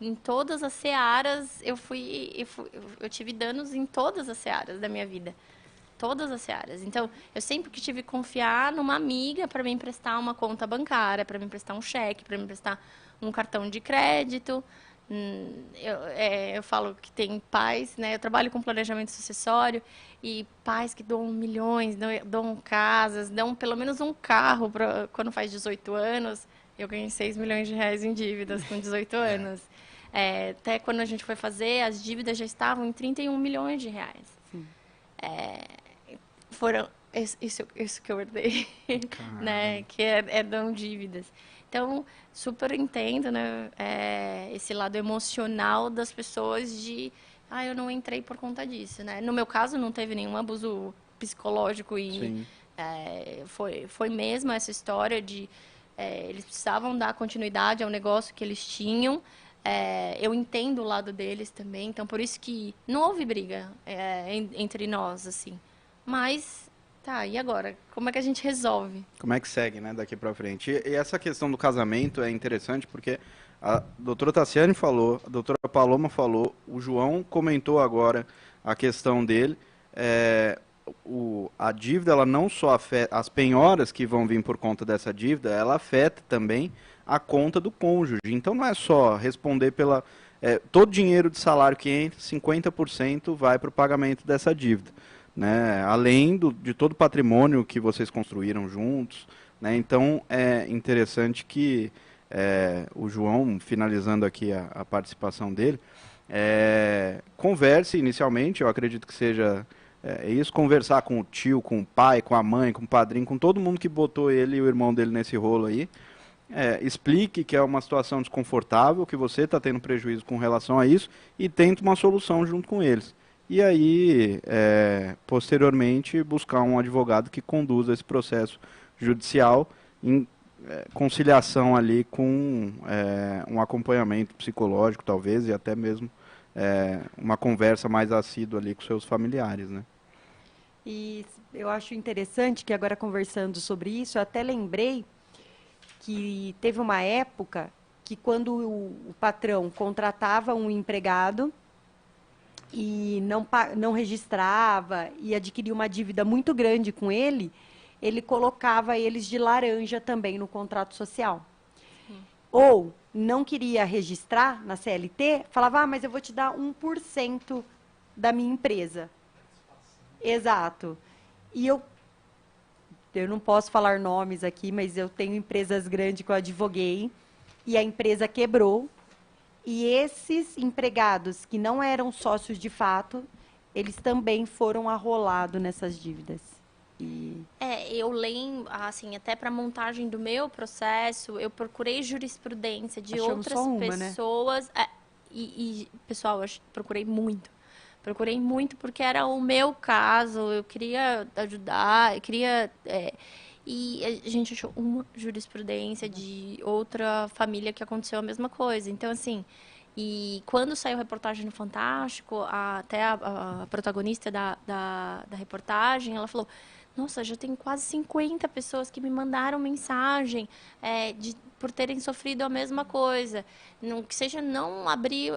em todas as searas, eu tive danos em todas as searas da minha vida. Todas as searas. Então, eu sempre que tive que confiar numa amiga para me emprestar uma conta bancária, para me emprestar um cheque, para me emprestar um cartão de crédito. Eu falo que tem pais, né? Eu trabalho com planejamento sucessório e pais que doam milhões, doam casas, dão pelo menos um carro quando faz 18 anos. Eu ganhei 6 milhões de reais em dívidas com 18 anos. Até quando a gente foi fazer, as dívidas já estavam em 31 milhões de reais. Foram isso que eu herdei, né? Que dão dívidas. Então, super entendo, né, esse lado emocional das pessoas eu não entrei por conta disso, né? No meu caso, não teve nenhum abuso psicológico e foi mesmo essa história de eles precisavam dar continuidade ao negócio que eles tinham. Eu entendo o lado deles também, então por isso que não houve briga entre nós, assim. Mas... Tá, e agora? Como é que a gente resolve? Como é que segue, né, daqui para frente? E essa questão do casamento é interessante porque a doutora Tassiane falou, a doutora Paloma falou, o João comentou agora a questão dele. A dívida, ela não só afeta as penhoras que vão vir por conta dessa dívida, ela afeta também a conta do cônjuge. Então não é só responder pela... todo dinheiro de salário que entra, 50% vai para o pagamento dessa dívida. Né, além de todo o patrimônio que vocês construíram juntos, né, então é interessante que o João, finalizando aqui a participação dele, converse inicialmente, eu acredito que seja isso, conversar com o tio, com o pai, com a mãe, com o padrinho, com todo mundo que botou ele e o irmão dele nesse rolo aí, explique que é uma situação desconfortável, que você está tendo prejuízo com relação a isso e tente uma solução junto com eles. E aí, posteriormente, buscar um advogado que conduza esse processo judicial em conciliação ali com um acompanhamento psicológico, talvez, e até mesmo uma conversa mais assídua ali com seus familiares, né? E eu acho interessante que agora conversando sobre isso, eu até lembrei que teve uma época que quando o patrão contratava um empregado e não registrava e adquiria uma dívida muito grande com ele, ele colocava eles de laranja também no contrato social. Ou não queria registrar na CLT, falava, mas eu vou te dar 1% da minha empresa. Exato. E eu não posso falar nomes aqui, mas eu tenho empresas grandes que eu advoguei e a empresa quebrou. E esses empregados que não eram sócios de fato, eles também foram arrolados nessas dívidas. Eu lembro, assim, até para a montagem do meu processo, eu procurei jurisprudência de outras pessoas. Né? Pessoal, eu procurei muito. Procurei muito porque era o meu caso, eu queria ajudar, e a gente achou uma jurisprudência de outra família que aconteceu a mesma coisa. Então, assim, e quando saiu a reportagem no Fantástico, até a protagonista da reportagem, ela falou, Nossa, já tem quase 50 pessoas que me mandaram mensagem por terem sofrido a mesma coisa. Não, que seja não abrir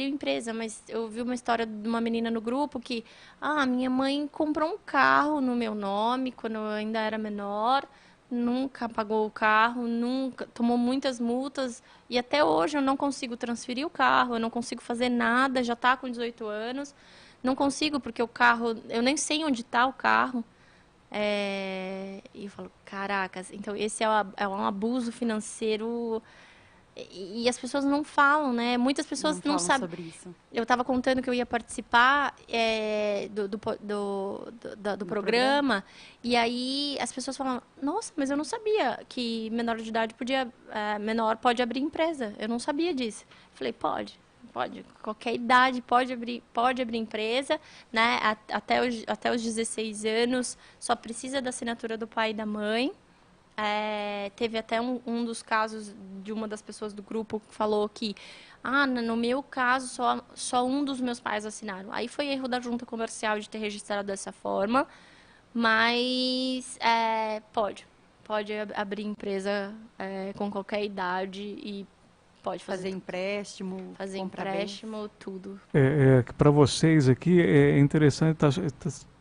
empresa, mas eu vi uma história de uma menina no grupo que, minha mãe comprou um carro no meu nome quando eu ainda era menor, nunca pagou o carro, nunca tomou muitas multas e até hoje eu não consigo transferir o carro, eu não consigo fazer nada, já está com 18 anos, não consigo porque o carro, eu nem sei onde está o carro. E eu falo, caracas, então esse é um abuso financeiro e as pessoas não falam, né? Muitas pessoas não sabem sobre isso. Eu estava contando que eu ia participar do programa e aí as pessoas falam, nossa, mas eu não sabia que menor de idade menor pode abrir empresa, eu não sabia disso. Falei, pode, qualquer idade pode abrir empresa, né? Até os 16 anos, só precisa da assinatura do pai e da mãe. Teve até um dos casos de uma das pessoas do grupo que falou que, no meu caso, só um dos meus pais assinaram. Aí foi erro da junta comercial de ter registrado dessa forma, mas pode abrir empresa com qualquer idade e pode fazer empréstimo, tudo. Para vocês aqui é interessante,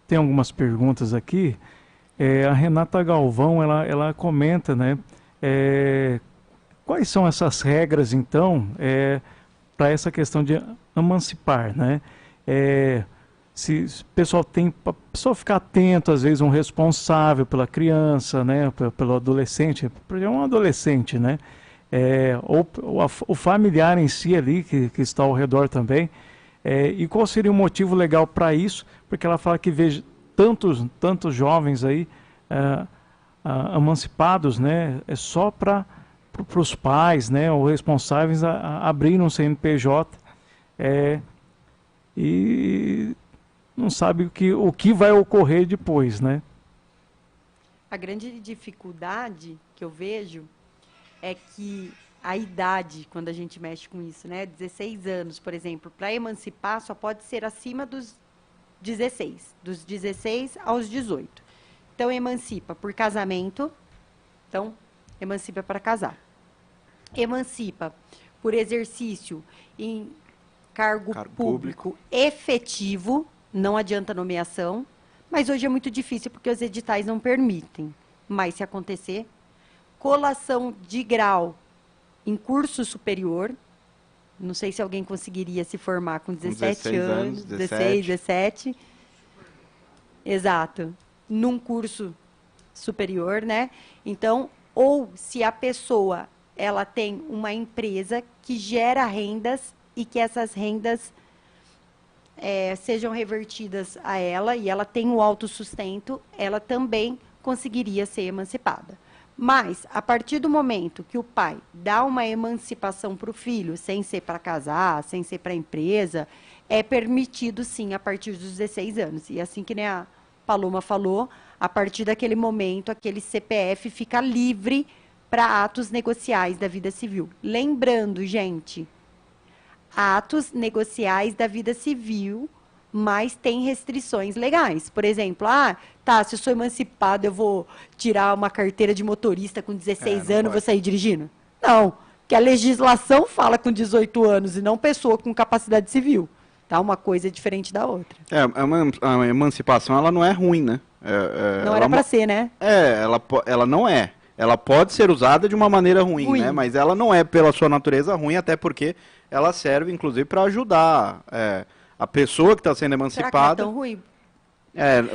tem algumas perguntas aqui. A Renata Galvão, ela comenta, né? Quais são essas regras, então, para essa questão de emancipar, né? Se o pessoal ficar atento, às vezes, um responsável pela criança, né? Pelo adolescente, porque é um adolescente, né? Ou o familiar em si ali, que está ao redor também. E qual seria o motivo legal para isso? Porque ela fala que veja tantos jovens aí emancipados, né? Só para os pais, né? Ou responsáveis abrirem um CNPJ e não sabe o que vai ocorrer depois, né? A grande dificuldade que eu vejo é que a idade, quando a gente mexe com isso, né? 16 anos, por exemplo, para emancipar só pode ser acima dos 16, dos 16 aos 18. Então, emancipa por casamento, então, emancipa para casar. Emancipa por exercício em cargo público efetivo, não adianta nomeação, mas hoje é muito difícil porque os editais não permitem. Mas se acontecer, colação de grau em curso superior, não sei se alguém conseguiria se formar com 17 anos, 16, 17. Exato. Num curso superior, né? Então, ou se a pessoa, ela tem uma empresa que gera rendas e que essas rendas sejam revertidas a ela e ela tem o autossustento, ela também conseguiria ser emancipada. Mas, a partir do momento que o pai dá uma emancipação para o filho, sem ser para casar, sem ser para a empresa, é permitido, sim, a partir dos 16 anos. E assim que nem a Paloma falou, a partir daquele momento, aquele CPF fica livre para atos negociais da vida civil. Lembrando, gente, atos negociais da vida civil, mas tem restrições legais. Por exemplo, se eu sou emancipado, eu vou tirar uma carteira de motorista com 16 anos, vou sair dirigindo? Não, porque a legislação fala com 18 anos e não pessoa com capacidade civil. Tá? Uma coisa é diferente da outra. A emancipação, ela não é ruim, né? Não era para ser, né? Ela não é. Ela pode ser usada de uma maneira ruim, né? Mas ela não é, pela sua natureza, ruim, até porque ela serve, inclusive, para ajudar a pessoa que está sendo emancipada. Será que não é tão ruim?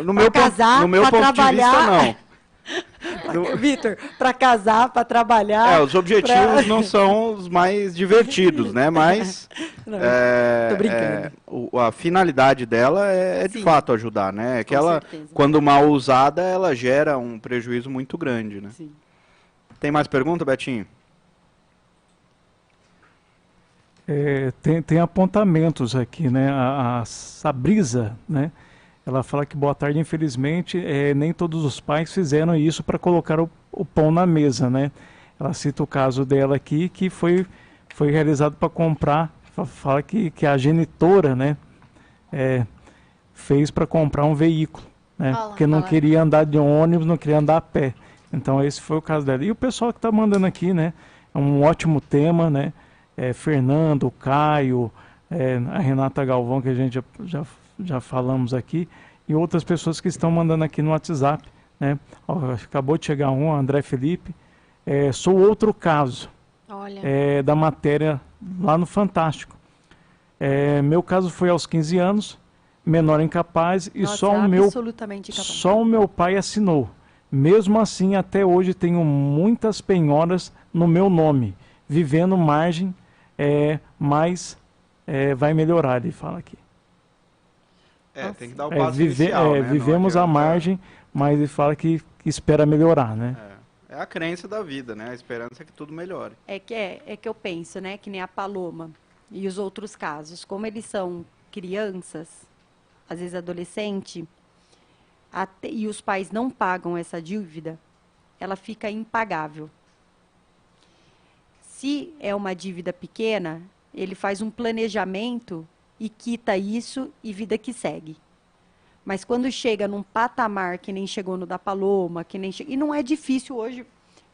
No meu ponto de vista, não. Vitor, para casar, para trabalhar... os objetivos não são os mais divertidos, né? Mas não, tô brincando. A finalidade dela é de fato ajudar, né? Que ela, certeza. Quando mal usada, ela gera um prejuízo muito grande, né? Sim. Tem mais pergunta, Betinho? Tem apontamentos aqui, né? A Sabrisa, né? Ela fala que, boa tarde, infelizmente, nem todos os pais fizeram isso para colocar o pão na mesa, né? Ela cita o caso dela aqui, que foi realizado para comprar, fala que a genitora, né, fez para comprar um veículo, né? Olá, Porque não olá. queria andar de ônibus, não queria andar a pé. Então esse foi o caso dela. E o pessoal que está mandando aqui, né? É um ótimo tema, né? Fernando, Caio, a Renata Galvão, que a gente já falamos aqui, e outras pessoas que estão mandando aqui no WhatsApp, né? Ó, acabou de chegar André Felipe. Sou outro caso Olha. da matéria lá no Fantástico. Meu caso foi aos 15 anos, menor incapaz, e Nossa, absolutamente incapaz. só o meu pai assinou. Mesmo assim, até hoje tenho muitas penhoras no meu nome, vivendo margem, mas vai melhorar, ele fala aqui. Tem que dar o passo inicial, né? Vivemos à margem, mas ele fala que espera melhorar, né? É a crença da vida, né? A esperança é que tudo melhore. É que eu penso, né? Que nem a Paloma e os outros casos. Como eles são crianças, às vezes adolescente, e os pais não pagam essa dívida, ela fica impagável. Se é uma dívida pequena, ele faz um planejamento e quita isso e vida que segue. Mas quando chega num patamar que nem chegou no da Paloma, e não é difícil hoje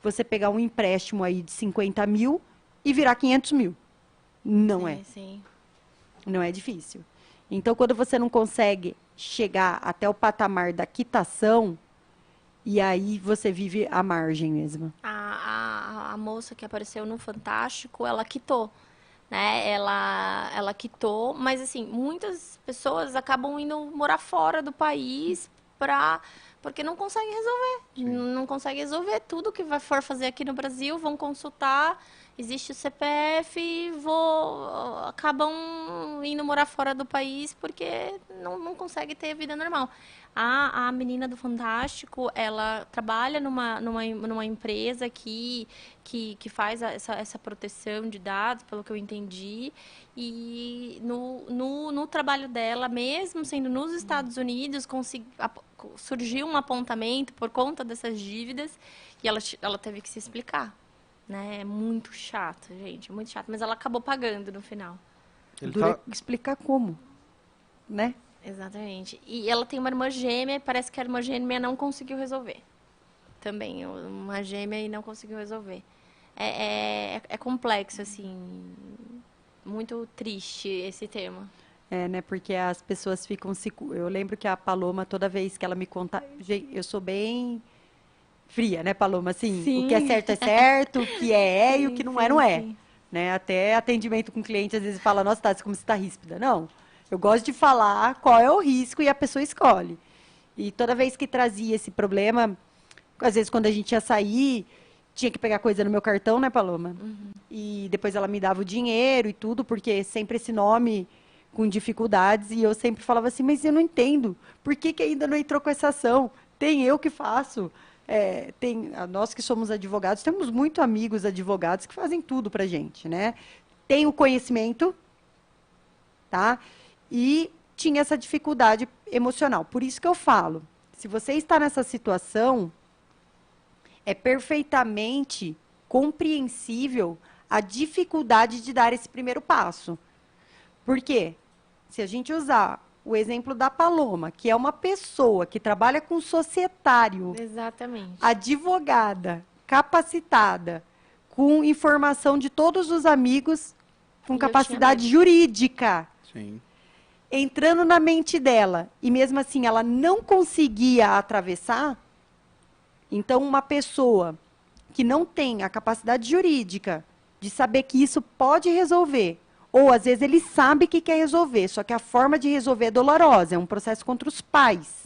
você pegar um empréstimo aí de 50 mil e virar 500 mil. Não é. Sim. Não é difícil. Então, quando você não consegue chegar até o patamar da quitação, e aí você vive à margem mesmo. A moça que apareceu no Fantástico, ela quitou, né? Ela quitou, mas assim, muitas pessoas acabam indo morar fora do país porque não conseguem resolver. Não conseguem resolver tudo que for fazer aqui no Brasil, vão consultar, existe o CPF, acabam indo morar fora do país porque não consegue ter vida normal. A menina do Fantástico, ela trabalha numa empresa que faz essa proteção de dados, pelo que eu entendi. E no trabalho dela, mesmo sendo nos Estados Unidos, surgiu um apontamento por conta dessas dívidas e ela teve que se explicar. Né? É muito chato, gente, muito chato. Mas ela acabou pagando no final. Explicar como, né? Exatamente. E ela tem uma irmã gêmea e parece que a irmã gêmea não conseguiu resolver. Também, uma gêmea e não conseguiu resolver. É complexo, assim, muito triste esse tema. Né? Porque as pessoas ficam Eu lembro que a Paloma, toda vez que ela me conta... Gente, eu sou bem fria, né, Paloma? Assim, Sim. O que é certo, o que é sim, e o que não é. Sim. Né? Até atendimento com cliente, às vezes fala, nossa, Tati, como você está ríspida. Não. Eu gosto de falar qual é o risco e a pessoa escolhe. E toda vez que trazia esse problema, às vezes quando a gente ia sair, tinha que pegar coisa no meu cartão, né, Paloma? Uhum. E depois ela me dava o dinheiro e tudo, porque sempre esse nome com dificuldades, e eu sempre falava assim, mas eu não entendo, por que ainda não entrou com essa ação? Tem eu que faço. Nós que somos advogados, temos muitos amigos advogados que fazem tudo pra gente, né? Tem o conhecimento, tá? E tinha essa dificuldade emocional. Por isso que eu falo, se você está nessa situação, é perfeitamente compreensível a dificuldade de dar esse primeiro passo. Por quê? Se a gente usar o exemplo da Paloma, que é uma pessoa que trabalha com societário, exatamente, advogada, capacitada, com informação de todos os amigos, com capacidade jurídica. Sim. Entrando na mente dela, e mesmo assim ela não conseguia atravessar, então uma pessoa que não tem a capacidade jurídica de saber que isso pode resolver, ou às vezes ele sabe que quer resolver, só que a forma de resolver é dolorosa, é um processo contra os pais.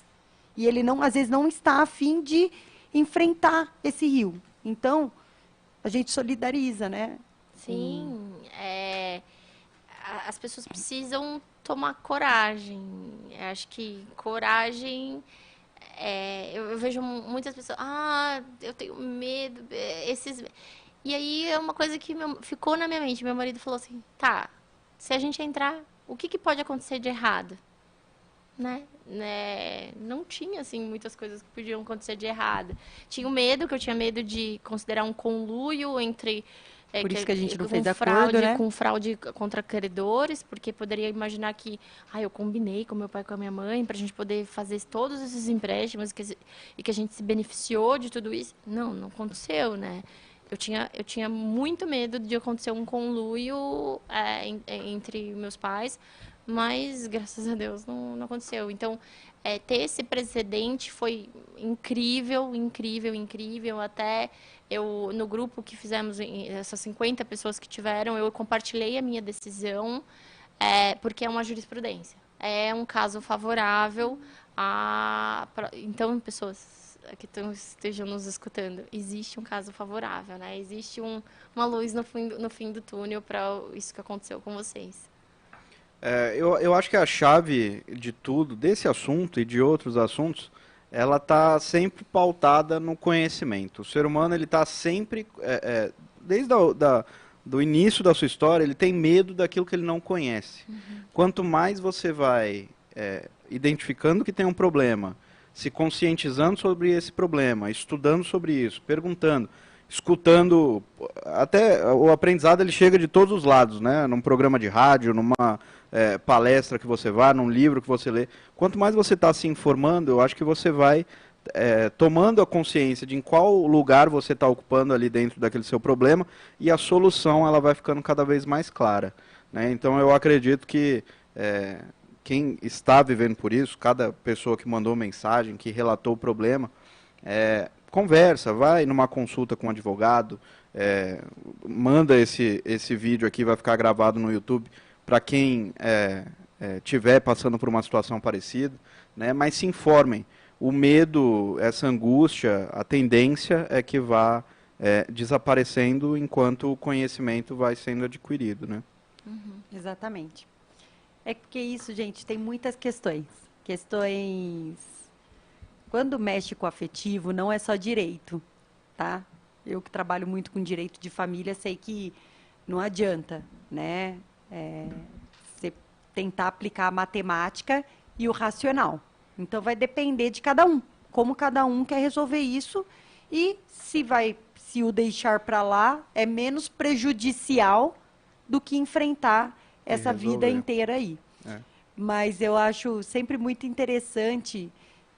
E ele às vezes não está a fim de enfrentar esse rio. Então, a gente solidariza, né? Sim, as pessoas precisam tomar coragem. Eu acho que coragem... eu vejo muitas pessoas... eu tenho medo, E aí é uma coisa que ficou na minha mente. Meu marido falou assim, tá, se a gente entrar, o que pode acontecer de errado? Né? Não tinha, assim, muitas coisas que podiam acontecer de errado. Tinha o medo, que eu tinha medo de considerar um conluio entre Por isso que a gente não com fez fraude, acordo, né? com fraude contra credores, porque poderia imaginar que eu combinei com meu pai e com a minha mãe para a gente poder fazer todos esses empréstimos e que a gente se beneficiou de tudo isso. Não, não aconteceu, né? Eu tinha muito medo de acontecer um conluio entre meus pais, mas graças a Deus não aconteceu. Então, ter esse precedente foi incrível, incrível, incrível. Até eu, no grupo que fizemos, essas 50 pessoas que tiveram, eu compartilhei a minha decisão, porque é uma jurisprudência. É um caso favorável então, pessoas que estejam nos escutando, existe um caso favorável, né? Existe uma luz no fim do túnel para isso que aconteceu com vocês. Eu acho que a chave de tudo, desse assunto e de outros assuntos, ela está sempre pautada no conhecimento. O ser humano, ele está sempre, desde do início da sua história, ele tem medo daquilo que ele não conhece. Quanto mais você vai identificando que tem um problema, se conscientizando sobre esse problema, estudando sobre isso, perguntando, escutando, até o aprendizado ele chega de todos os lados, né? Num programa de rádio, numa palestra que você vá, num livro que você lê. Quanto mais você está se informando, eu acho que você vai tomando a consciência de em qual lugar você está ocupando ali dentro daquele seu problema, e a solução ela vai ficando cada vez mais clara, né? Então eu acredito que quem está vivendo por isso, cada pessoa que mandou mensagem, que relatou o problema, conversa, vai numa consulta com um advogado, manda esse vídeo aqui, vai ficar gravado no YouTube, para quem estiver passando por uma situação parecida, né? Mas se informem. O medo, essa angústia, a tendência é que vá desaparecendo enquanto o conhecimento vai sendo adquirido, né? Exatamente. É porque isso, gente, tem muitas questões. Questões... Quando mexe com o afetivo, não é só direito, tá? Eu que trabalho muito com direito de família, sei que não adianta, né? Você tentar aplicar a matemática e o racional. Então, vai depender de cada um, como cada um quer resolver isso, e se o deixar para lá, é menos prejudicial do que enfrentar essa vida inteira aí. Mas eu acho sempre muito interessante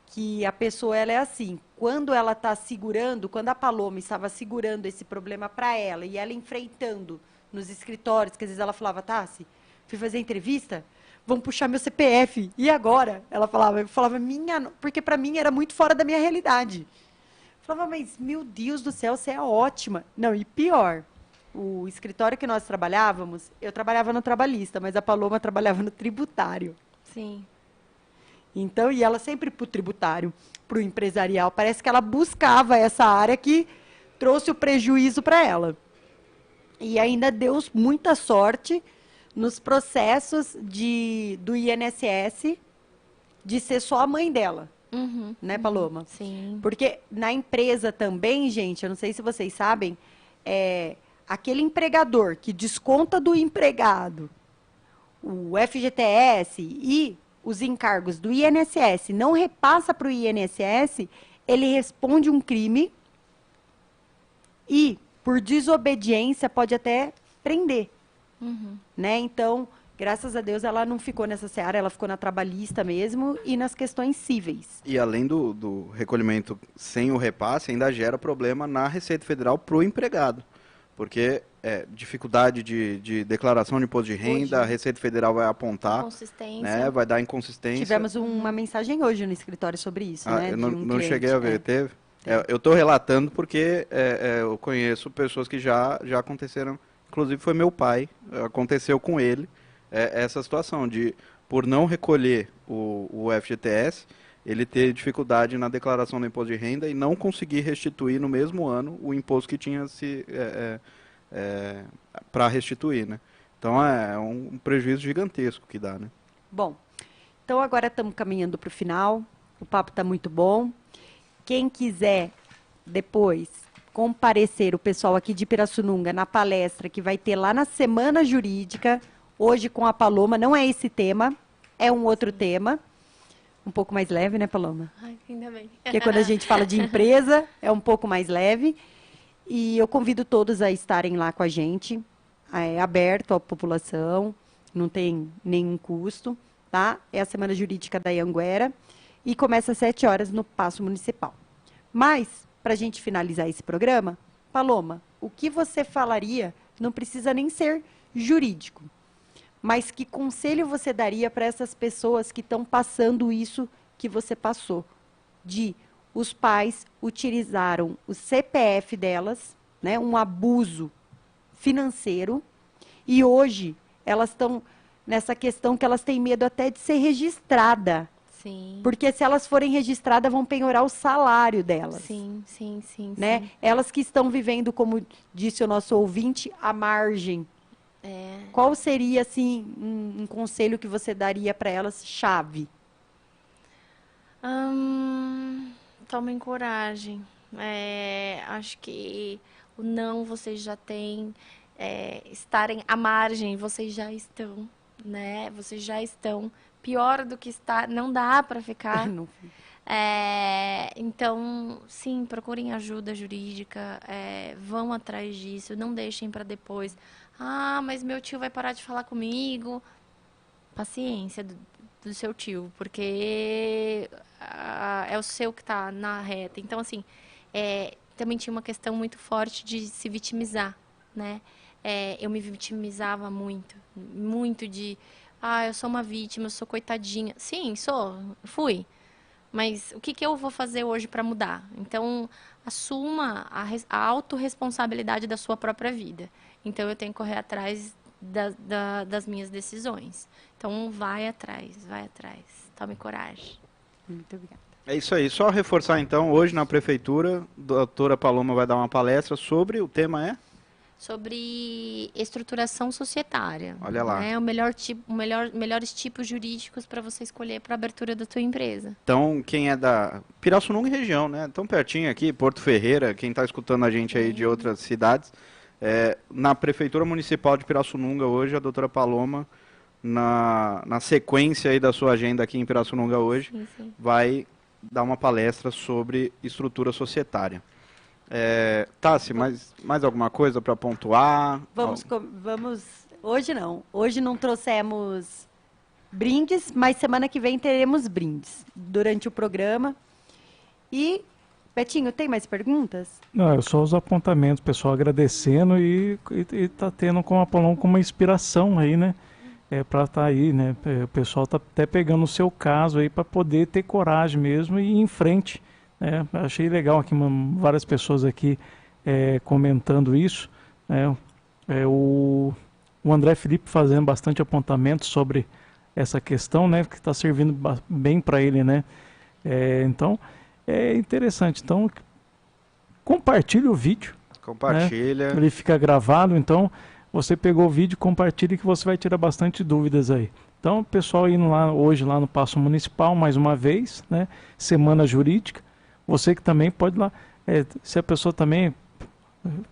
que a pessoa, ela é assim, quando ela está segurando, quando a Paloma estava segurando esse problema para ela, e ela enfrentando nos escritórios, que às vezes ela falava, Tassi, fui fazer entrevista, vão puxar meu CPF, e agora? Ela falava, porque para mim era muito fora da minha realidade. Eu falava, mas meu Deus do céu, você é ótima. Não, e pior, o escritório que nós trabalhávamos, eu trabalhava no trabalhista, mas a Paloma trabalhava no tributário. Sim. Então, e ela sempre para o tributário, para o empresarial, parece que ela buscava essa área que trouxe o prejuízo para ela. E ainda deu muita sorte nos processos do INSS de ser só a mãe dela. Né, Paloma? Sim. Porque na empresa também, gente, eu não sei se vocês sabem, aquele empregador que desconta do empregado o FGTS e os encargos do INSS não repassa para o INSS, ele responde um crime e, por desobediência, pode até prender. Né? Então, graças a Deus, ela não ficou nessa seara, ela ficou na trabalhista mesmo e nas questões cíveis. E além do recolhimento sem o repasse, ainda gera problema na Receita Federal para o empregado. Porque dificuldade de declaração de imposto de renda, a Receita Federal vai apontar, Inconsistência. né, vai dar inconsistência. Tivemos uma mensagem hoje no escritório sobre isso, né? Eu de um não cheguei a ver, teve? Teve. Eu estou relatando porque eu conheço pessoas que já aconteceram, inclusive foi meu pai, aconteceu com ele essa situação de, por não recolher o FGTS, ele ter dificuldade na declaração do imposto de renda e não conseguir restituir no mesmo ano o imposto que tinha para restituir, né? Então é um prejuízo gigantesco que dá, né? Bom, então agora estamos caminhando para o final, o papo está muito bom. Quem quiser depois comparecer, o pessoal aqui de Pirassununga, na palestra que vai ter lá na Semana Jurídica, hoje com a Paloma, não é esse tema, é um outro tema. Um pouco mais leve, né, Paloma? Ai, ainda bem. Porque quando a gente fala de empresa, é um pouco mais leve. E eu convido todos a estarem lá com a gente, aberto à população, não tem nenhum custo, tá? É a Semana Jurídica da Anhanguera e começa às 7 horas no Paço Municipal. Mas, para a gente finalizar esse programa, Paloma, o que você falaria, não precisa nem ser jurídico, mas que conselho você daria para essas pessoas que estão passando isso que você passou, de os pais utilizaram o CPF delas, né, um abuso financeiro, e hoje elas estão nessa questão que elas têm medo até de ser registrada. Sim. Porque se elas forem registradas, vão penhorar o salário delas. Sim, sim, sim. Né? Sim. Elas que estão vivendo, como disse o nosso ouvinte, à margem. Qual seria, assim, um conselho que você daria para elas, chave? Tomem coragem. Acho que o não vocês já têm. Estarem à margem, vocês já estão, né? Vocês já estão. Pior do que estar, não dá para ficar. Não. Então, sim, procurem ajuda jurídica, vão atrás disso, não deixem para depois. Ah, mas meu tio vai parar de falar comigo. Paciência do seu tio, porque é o seu que está na reta. Então, assim, também tinha uma questão muito forte de se vitimizar, né? Eu me vitimizava muito, muito de... eu sou uma vítima, eu sou coitadinha. Sim, fui. Mas o que eu vou fazer hoje para mudar? Então, assuma a autorresponsabilidade da sua própria vida. Então, eu tenho que correr atrás das minhas decisões. Então, vai atrás. Tome coragem. Muito obrigada. É isso aí. Só reforçar, então, hoje na Prefeitura, a doutora Paloma vai dar uma palestra sobre, o tema sobre estruturação societária. Olha lá. Né? Melhores tipos jurídicos para você escolher para a abertura da tua empresa. Então, quem é da Pirassununga e região, né? Tão pertinho aqui, Porto Ferreira, quem está escutando a gente aí de outras cidades, na Prefeitura Municipal de Pirassununga hoje, a doutora Paloma, na sequência aí da sua agenda aqui em Pirassununga hoje, sim. vai dar uma palestra sobre estrutura societária. Tassi, mais alguma coisa para pontuar? Vamos, hoje não trouxemos brindes, mas semana que vem teremos brindes durante o programa. E, Betinho, tem mais perguntas? Não, só os apontamentos, pessoal agradecendo e tá tendo com a Paloma como uma inspiração aí, né? Para estar aí, né? O pessoal tá até pegando o seu caso aí para poder ter coragem mesmo e ir em frente. Achei legal aqui várias pessoas aqui comentando isso. O André Felipe fazendo bastante apontamento sobre essa questão, né, que está servindo bem para ele, né? Então, é interessante. Então, compartilhe o vídeo. Compartilha. Né? Ele fica gravado, então você pegou o vídeo, compartilhe que você vai tirar bastante dúvidas aí. Então, o pessoal indo hoje lá no Paço Municipal, mais uma vez, né? Semana Jurídica. Você que também pode ir lá, se a pessoa também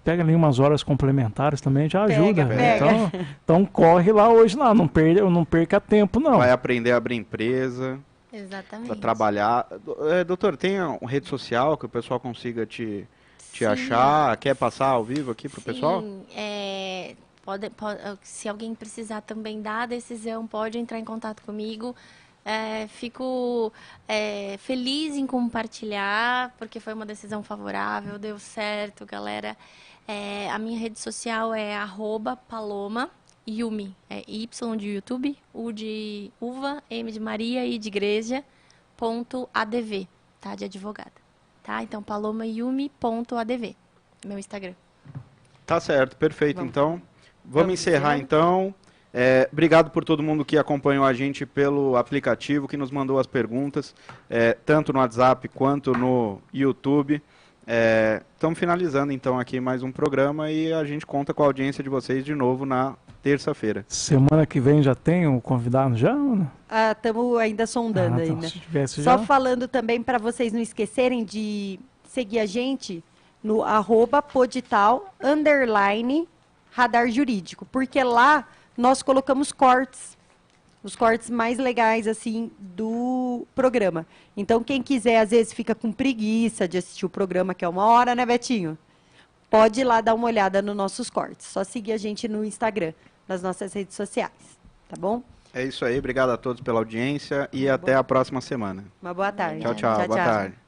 pega ali umas horas complementares também, já ajuda. Pega. Então corre lá hoje lá, não perca tempo não. Vai aprender a abrir empresa. Exatamente. Para trabalhar. Doutor, tem uma rede social que o pessoal consiga te achar? Quer passar ao vivo aqui para o pessoal? Se alguém precisar também da decisão, pode entrar em contato comigo. Fico feliz em compartilhar, porque foi uma decisão favorável, deu certo, galera. A minha rede social é @PalomaYumi, Y de YouTube, U de uva, M de Maria, I de igreja, .adv, tá? De advogada, tá? Então, palomayumi.adv, meu Instagram. Tá certo, perfeito. Então, vamos encerrar então. Obrigado por todo mundo que acompanhou a gente pelo aplicativo, que nos mandou as perguntas, tanto no WhatsApp quanto no YouTube. Estamos finalizando então aqui mais um programa e a gente conta com a audiência de vocês de novo na terça-feira. Semana que vem já tem o convidado já? Estamos ainda sondando então, ainda. Se tivesse Só já... falando também para vocês não esquecerem de seguir a gente no @podital_radar jurídico, porque lá nós colocamos os cortes mais legais, assim, do programa. Então, quem quiser, às vezes, fica com preguiça de assistir o programa, que é 1 hora, né, Betinho? pode ir lá dar uma olhada nos nossos cortes. Só seguir a gente no Instagram, nas nossas redes sociais, tá bom? É isso aí, obrigado a todos pela audiência e até a próxima semana. Uma boa tarde. Tchau, tchau. Boa tarde.